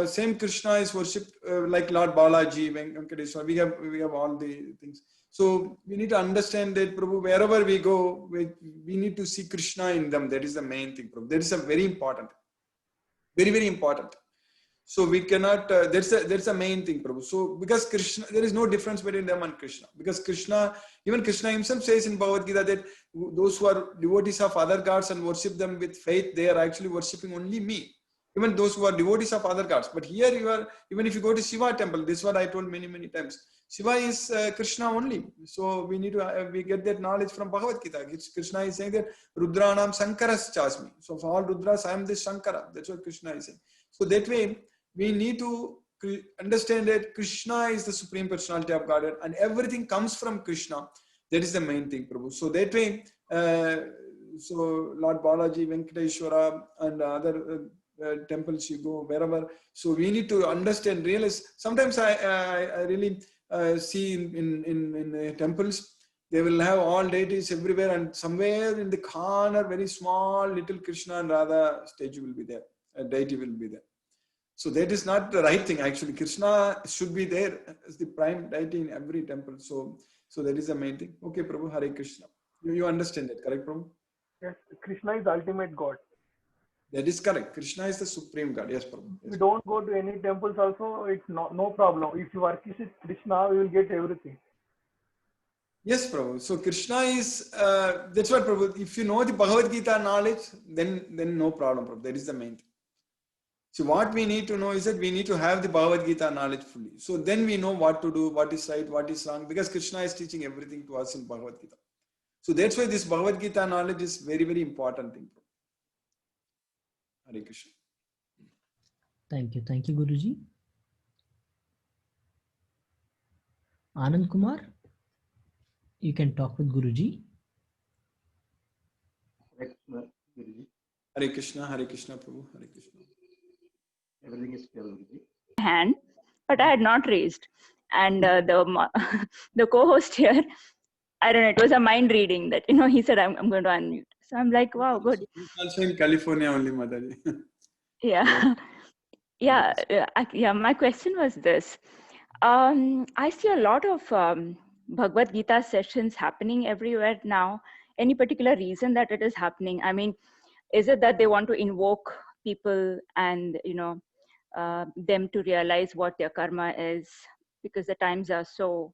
same Krishna is worshipped, like Lord Balaji, Venkateshwara. We have all the things. So we need to understand that, Prabhu, wherever we go, we need to see Krishna in them. That is the main thing, Prabhu. That is a very important, very, very important. So we cannot, that's the main thing, Prabhu. So because Krishna, there is no difference between them and Krishna. Because Krishna, even Krishna himself says in Bhagavad Gita that those who are devotees of other gods and worship them with faith, they are actually worshipping only me. Even those who are devotees of other gods. But here you are, even if you go to Shiva temple, this is what I told many, many times. Shiva is Krishna only. So we need to, we get that knowledge from Bhagavad Gita. Krishna is saying that Rudranam Sankaras Chasmi. So for all Rudras, I am this Shankara. That's what Krishna is saying. So that way, we need to understand that Krishna is the Supreme Personality of Godhead and everything comes from Krishna. That is the main thing, Prabhu. So that way, so Lord Balaji, Venkateshwara, and other temples you go, wherever. So we need to understand, realize. Sometimes I really see in temples, they will have all deities everywhere, and somewhere in the corner, very small little Krishna and Radha statue will be there. A deity will be there. So that is not the right thing. Actually, Krishna should be there as the prime deity in every temple. So that is the main thing. Okay, Prabhu, Hare Krishna. You understand that, correct, Prabhu? Yes, Krishna is the ultimate God. That is correct. Krishna is the supreme God. Yes, Prabhu. Yes. We don't go to any temples also, it's no problem. If you work with Krishna, we will get everything. Yes, Prabhu. So Krishna is, that's what, Prabhu, if you know the Bhagavad Gita knowledge, then no problem, Prabhu. That is the main thing. So what we need to know is that we need to have the Bhagavad Gita knowledge fully. So then we know what to do, what is right, what is wrong, because Krishna is teaching everything to us in Bhagavad Gita. So that's why this Bhagavad Gita knowledge is very, very important thing. Hare Krishna. Thank you, Guruji. Anand Kumar, you can talk with Guruji. Hare Krishna, Prabhu, Hare Krishna. Everything is clear, Guruji. Hand, but I had not raised. And the co-host here, I don't know, it was a mind reading that, he said, I'm going to unmute. So I'm like, wow, good. He's also in California only, Mataji. Yeah. Yeah. My question was this. I see a lot of Bhagavad Gita sessions happening everywhere now. Any particular reason that it is happening? I mean, is it that they want to invoke people and, them to realize what their karma is, because the times are so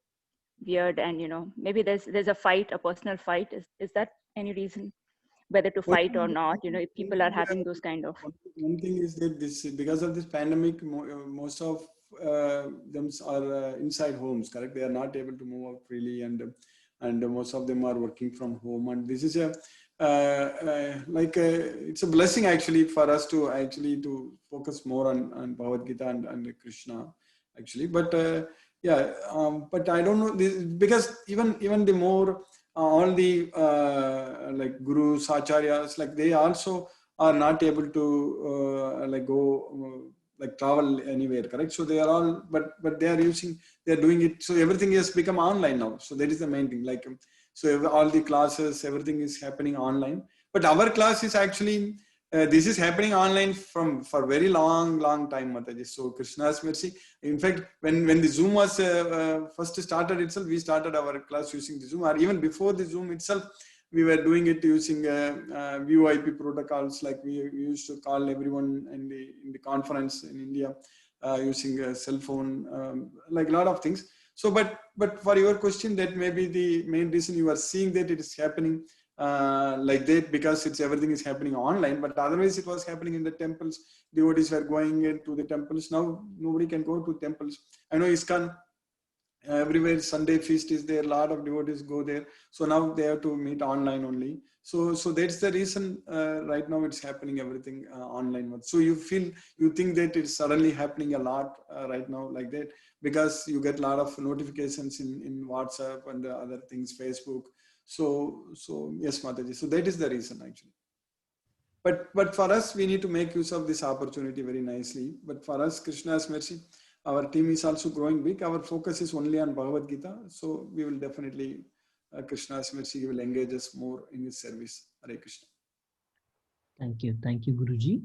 weird, and maybe there's a fight, a personal fight. Is that any reason whether to fight or not? If people are having those kind of. One thing is that because of this pandemic, most of them are inside homes. Correct? They are not able to move out freely, and most of them are working from home. And this is it's a blessing actually for us to focus more on Bhagavad Gita and Krishna actually. But but I don't know this, because even the more all the like gurus, acharyas, like they also are not able to go travel anywhere, correct? So they are all, but they are doing it. So everything has become online now. So that is the main thing. So all the classes, everything is happening online. But our class is actually, this is happening online for very long time, Mataji. So Krishna's mercy. In fact, when the Zoom was first started itself, we started our class using the Zoom. Or even before the Zoom itself, we were doing it using VoIP protocols. Like we used to call everyone in the conference in India using a cell phone, like a lot of things. So, but for your question, that may be the main reason you are seeing that it is happening like that, because everything is happening online. But otherwise, it was happening in the temples. Devotees were going into the temples. Now nobody can go to temples. I know ISKCON. Everywhere Sunday feast is there, a lot of devotees go there. So now they have to meet online only. So that's the reason right now it's happening everything online. So you think that it's suddenly happening a lot right now like that, because you get a lot of notifications in WhatsApp and other things, Facebook. So yes, Mataji. So that is the reason actually. But for us, we need to make use of this opportunity very nicely. But for us, Krishna's mercy, our team is also growing big. Our focus is only on Bhagavad Gita. So we will definitely, Krishna's mercy, will engage us more in his service. Hare Krishna. Thank you. Thank you, Guruji.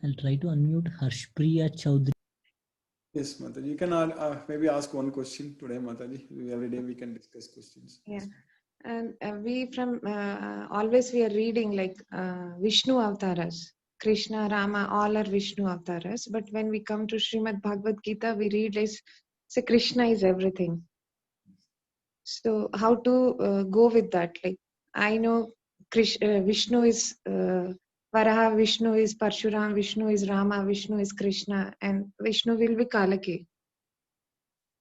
I'll try to unmute Harshpriya Chaudhary. Yes, Mataji. You can maybe ask one question today, Mataji. Every day we can discuss questions. Yeah. And we always we are reading like Vishnu avatars, Krishna, Rama, all are Vishnu avatars. But when we come to Srimad Bhagavad Gita, we read say Krishna is everything. So how to go with that? Like I know Vishnu is Varaha, Vishnu is Parshuram, Vishnu is Rama, Vishnu is Krishna, and Vishnu will be Kalaki.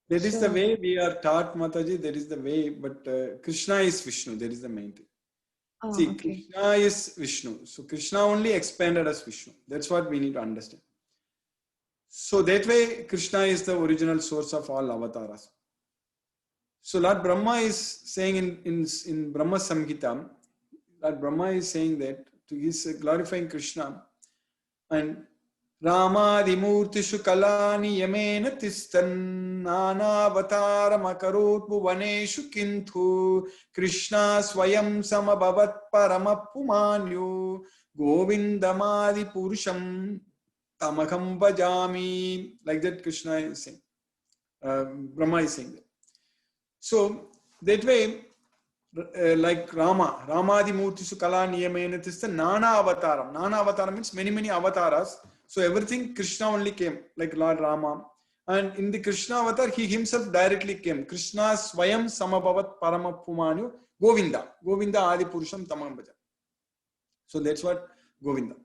That is the way we are taught, Mataji. That is the way, but Krishna is Vishnu. That is the main thing. Oh, See, okay. Krishna is Vishnu. So Krishna only expanded as Vishnu. That's what we need to understand. So that way, Krishna is the original source of all avatars. So Lord Brahma is saying in Brahma Samhita, Lord Brahma is saying that he's glorifying Krishna. And Ramadimurtishu kalani yamena tistan nanavataram akarut bhuvaneshu kinthu Krishna swayam samabhavat paramapumanyu govindamadi purusham tamaham bhajami. Like that Krishna is saying. Brahma is saying that. So that way, like Ramadi Murtisu Kala Niyamena Tista Nana Avataram. Nana Avataram means many avatars. So everything Krishna only came, like Lord Rama. And in the Krishna avatar, he himself directly came. Krishna Swayam Samabhavat Paramapumanyu Govinda. Govinda Adi Purusham Tamam Bhaja. So that's what Govinda.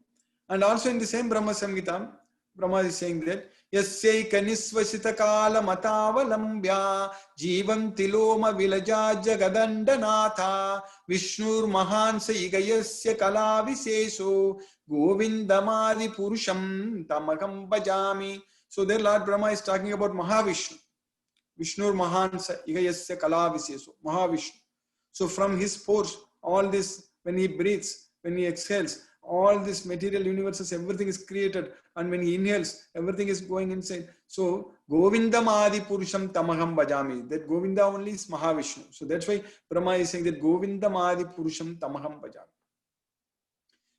And also in the same Brahma Samhita, Brahma is saying that Yasyai kanisvasita kala matavalambya jivanti loma vilaja jagadandanatha Vishnur mahansa igayasya kala viseso govindamadi purusham tamagam bhajami. So there Lord Brahma is talking about Mahavishnu. Vishnur Mahansa Igayasya Kala Viseso, Mahavishnu. So from his pores, all this, when he breathes, when he exhales, all this material universes, everything is created. And when he inhales, everything is going inside. So Govindam Adi Purusham Tamaham Bhajami. That Govinda only is Mahavishnu. So that's why Brahma is saying that Govindam Adi Purusham Tamaham Bhajami.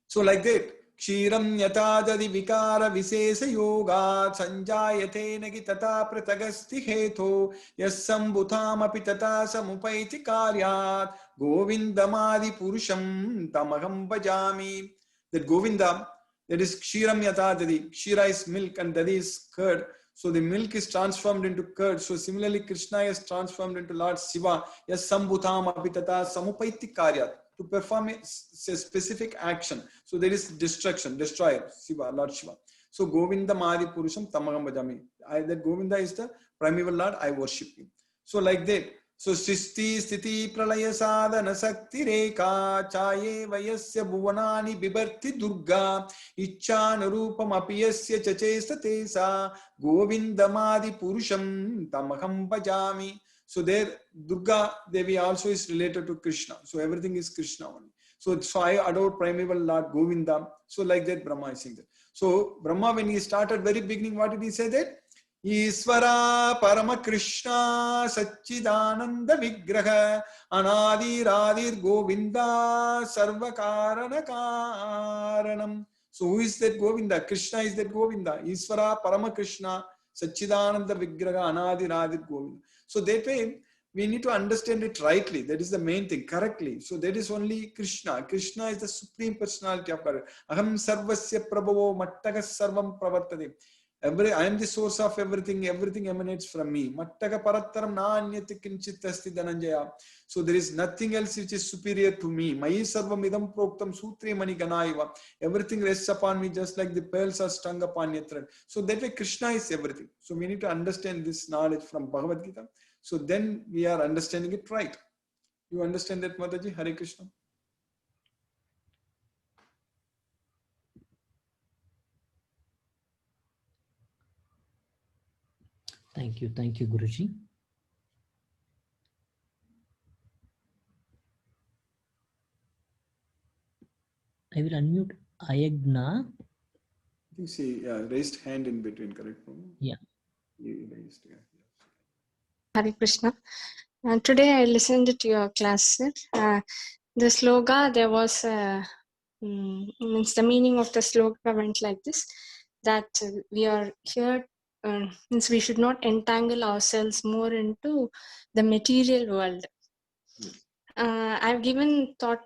So like that, Kshiram Yatadadi Vikara Visesa Yoga Sanjayate Nagi Tata Pratagasti Heto Yasambhutam Apitata Samupaiti Karyat Govindamadi Purusham Tamaham Bhajami. That Govinda, that is Kshiram Yatadadi. Kshira is milk and Dadi is curd. So the milk is transformed into curd. So similarly, Krishna is transformed into Lord Shiva. Yasambhutam Apitata Samupaiti Karyat. To perform a specific action. So there is destruction, destroyer, Shiva, Lord Shiva. So Govinda Madi Purusham Tamaham Bhajami. That Govinda is the primeval Lord, I worship him. So like that. So Srishti Sthiti Pralaya Sadhana Sakti Reka Chaye Vayasya Bhuvanani Bibarti Durga Ichchana Rupam Apiyasya Chachesta Tesa Govinda Madi Purusham Tamaham Bhajami. So there, Durga Devi also is related to Krishna. So everything is Krishna only. So I adore primeval Lord Govinda. So like that, Brahma is saying that. So Brahma, when he started very beginning, what did he say that? Isvara Parama Krishna Satchidananda Vigraha Anadi Radhir Govinda Sarvakarana Karanam. So who is that Govinda? Krishna is that Govinda. Isvara Parama Krishna Satchidananda Vigraha Anadi Radhir Govinda. So that way, we need to understand it rightly. That is the main thing, correctly. So that is only Krishna. Krishna is the supreme personality of God. Aham sarvasya prabhavo mattaka sarvam pravartade. I am the source of everything. Everything emanates from me. Mattaka parattaram na anyati kinchit asti dhananjaya. So there is nothing else which is superior to me. Mayi sarvam idam proktam sutri mani ganaiva. Everything rests upon me just like the pearls are strung upon a thread. So that way Krishna is everything. So we need to understand this knowledge from Bhagavad Gita. So then we are understanding it right. You understand that, Mataji? Hare Krishna. Thank you, Guruji. I will unmute Ayagna. You see, raised hand in between, correct? Yeah. You raised, yeah. Hare Krishna. Today I listened to your class. The sloka, there was means the meaning of the sloka went like this, that we are here, means we should not entangle ourselves more into the material world. Yes. I've given thought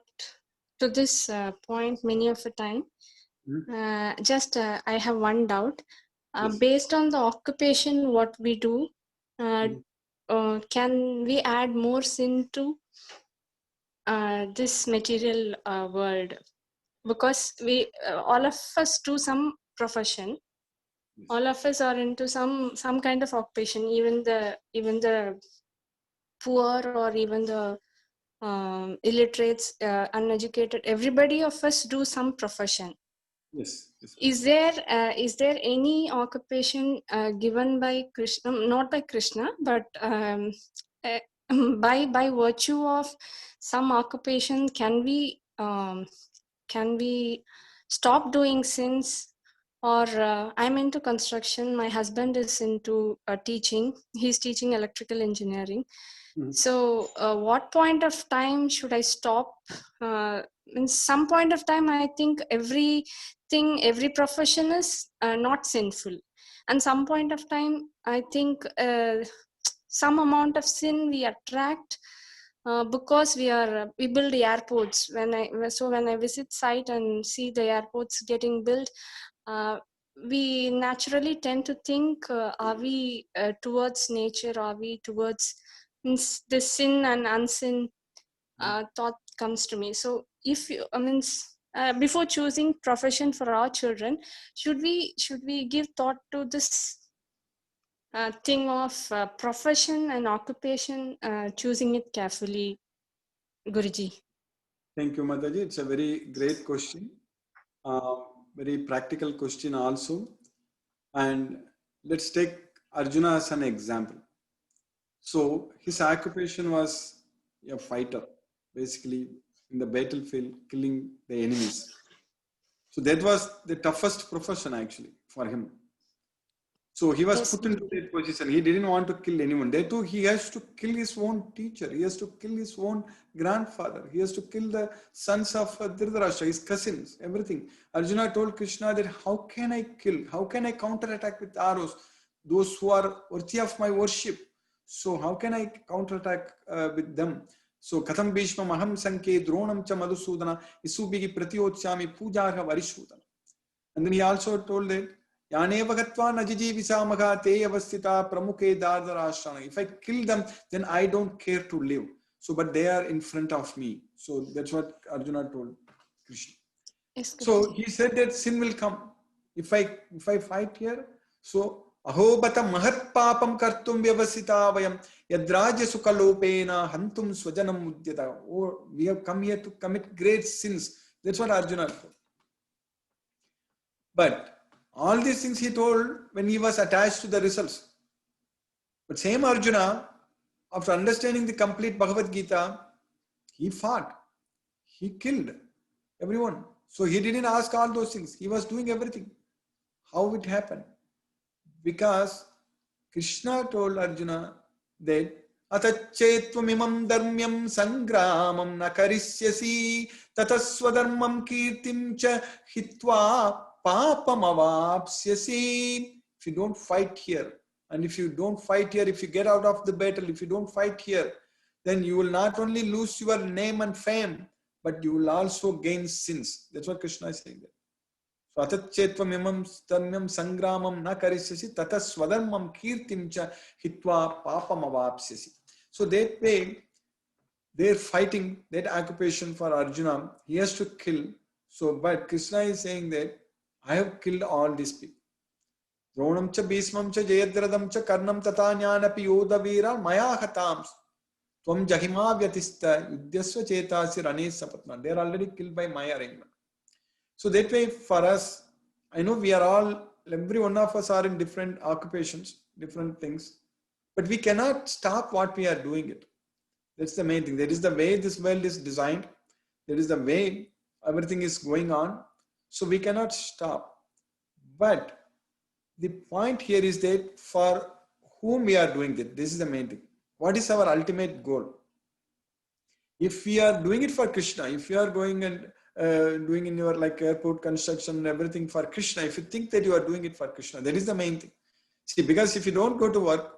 to this point many of the time. I have one doubt. Yes. Based on the occupation, what we do, can we add more sin to this material world? Because we all of us do some profession. Yes. All of us are into some kind of occupation. Even the poor or even the illiterates, uneducated. Everybody of us do some profession. Yes. Yes. Is there any occupation given by Krishna, not by Krishna, but by virtue of some occupation, can we stop doing sins? Or I'm into construction. My husband is into teaching. He's teaching electrical engineering. So what point of time should I stop? In some point of time, I think every profession is not sinful. And some point of time, I think some amount of sin we attract because we build airports. When I visit site and see the airports getting built, we naturally tend to think, are we towards nature? Are we towards the sin and unsin? Thought comes to me. So if you before choosing profession for our children, should we give thought to this thing of profession and occupation, choosing it carefully, Guruji? Thank you, Mataji. It's a very great question. Very practical question also. And let's take Arjuna as an example. So his occupation was a fighter, basically in the battlefield, killing the enemies. So that was the toughest profession actually for him. So he was Yes, put into that position. He didn't want to kill anyone. There too, he has to kill his own teacher. He has to kill his own grandfather. He has to kill the sons of Dhritarashtra, his cousins, everything. Arjuna told Krishna that how can I kill? How can I counterattack with arrows those who are worthy of my worship? So how can I counterattack with them? So Katham Bhishma Maham Sanke Dronam Cha Madhusudana Isubigi Pratiyochyami Pujarha Varishudana. And then he also told that Yaneva Gatva Najiji Visamaga Te Avastita Pramuke Dardarashrana. If I kill them, then I don't care to live. So, but they are in front of me. So that's what Arjuna told Krishna. yes, So he said that sin will come. If I fight here, so ahobata mahat papam kartum vyavasita vayam yadraja sukalopena hantum swajanam mudyata. Oh, we have come here to commit great sins. That's what Arjuna told. But all these things he told when he was attached to the results. But same Arjuna, after understanding the complete Bhagavad Gita, he fought. He killed everyone. So he didn't ask all those things. He was doing everything. How it happened? Because Krishna told Arjuna that Atachetvam dharmyam sangramam nakarisyasi tataswadharmam kirtim cha hitva papam avapsyasi. If you don't fight here, and if you don't fight here, if you get out of the battle, if you don't fight here, then you will not only lose your name and fame, but you will also gain sins. That's what Krishna is saying there. So atachetvam imam dharmyam sangramam na karisyasi tataswadharmam kirtim cha hitva papam avapsyasi. So that way, they're fighting that occupation for Arjuna. He has to kill. So, but Krishna is saying that I have killed all these people. Dronam cha Bhishmam cha Jayadradam cha Karnam tata jnanapi yoda veera maya hatams tvam jahima vyatista yudyasva chetasi rane sapatna. They are already killed by my arrangement. So that way for us, I know we are all, every one of us are in different occupations, different things, but we cannot stop what we are doing it. That's the main thing. That is the way this world is designed. That is the way everything is going on. So we cannot stop. But the point here is that for whom we are doing it, this is the main thing. What is our ultimate goal? If we are doing it for Krishna, if you are going and doing in your like airport construction and everything for Krishna, if you think that you are doing it for Krishna, that is the main thing. See, because if you don't go to work,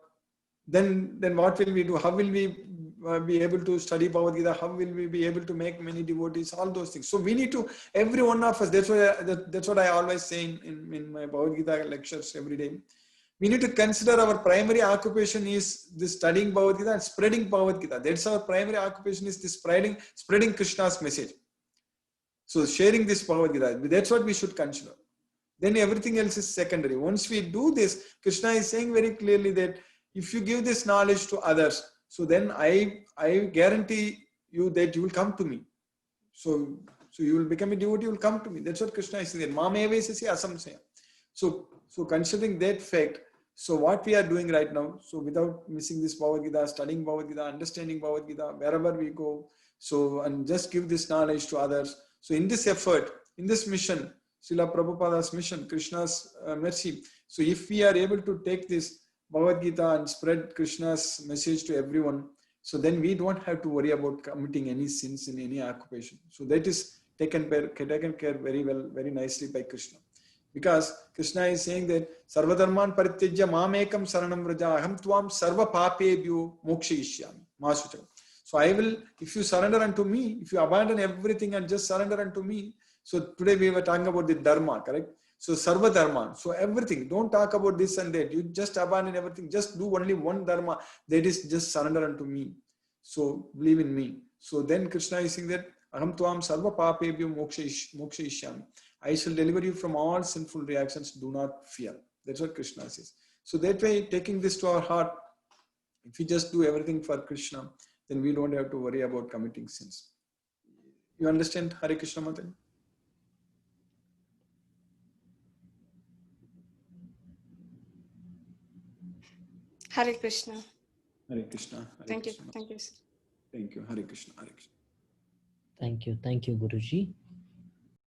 then what will we do? How will we be able to study Bhagavad Gita? How will we be able to make many devotees? All those things. So we need to, every one of us, that's what I always say in my Bhagavad Gita lectures every day. We need to consider our primary occupation is this studying Bhagavad Gita and spreading Bhagavad Gita. That's our primary occupation, is this spreading Krishna's message. So sharing this Bhagavad Gita, that's what we should consider. Then everything else is secondary. Once we do this, Krishna is saying very clearly that if you give this knowledge to others, so then I guarantee you that you will come to me. So you will become a devotee, you will come to me. That's what Krishna is saying. Mamevesasi asamsaya. So considering that fact, so what we are doing right now, so without missing this Bhagavad Gita, studying Bhagavad Gita, understanding Bhagavad Gita, wherever we go, so and just give this knowledge to others. So in this effort, in this mission, Srila Prabhupada's mission, Krishna's mercy. So if we are able to take this Bhagavad Gita and spread Krishna's message to everyone, so then we don't have to worry about committing any sins in any occupation. So that is taken care very well, very nicely by Krishna. Because Krishna is saying that Sarvadharman Parityajya Mamekam Saranam Vraja Aham Tvam Sarva Papebhyo Mokshayishyami Masucham. So I will, if you surrender unto me, if you abandon everything and just surrender unto me. So today we were talking about the Dharma, correct? So Sarva Dharma. So everything, don't talk about this and that. You just abandon everything. Just do only one Dharma. That is just surrender unto me. So believe in me. So then Krishna is saying that Aham Tvam Sarva Papebhyo Mokshayishyami. I shall deliver you from all sinful reactions. Do not fear. That's what Krishna says. So that way, taking this to our heart, if we just do everything for Krishna, then we don't have to worry about committing sins. You understand, Hare Krishna Mataji? Hare Krishna. Hare Krishna. Hare Thank you. Krishna. Thank you, sir. Thank you. Hare Krishna. Hare Krishna. Thank you, Guruji.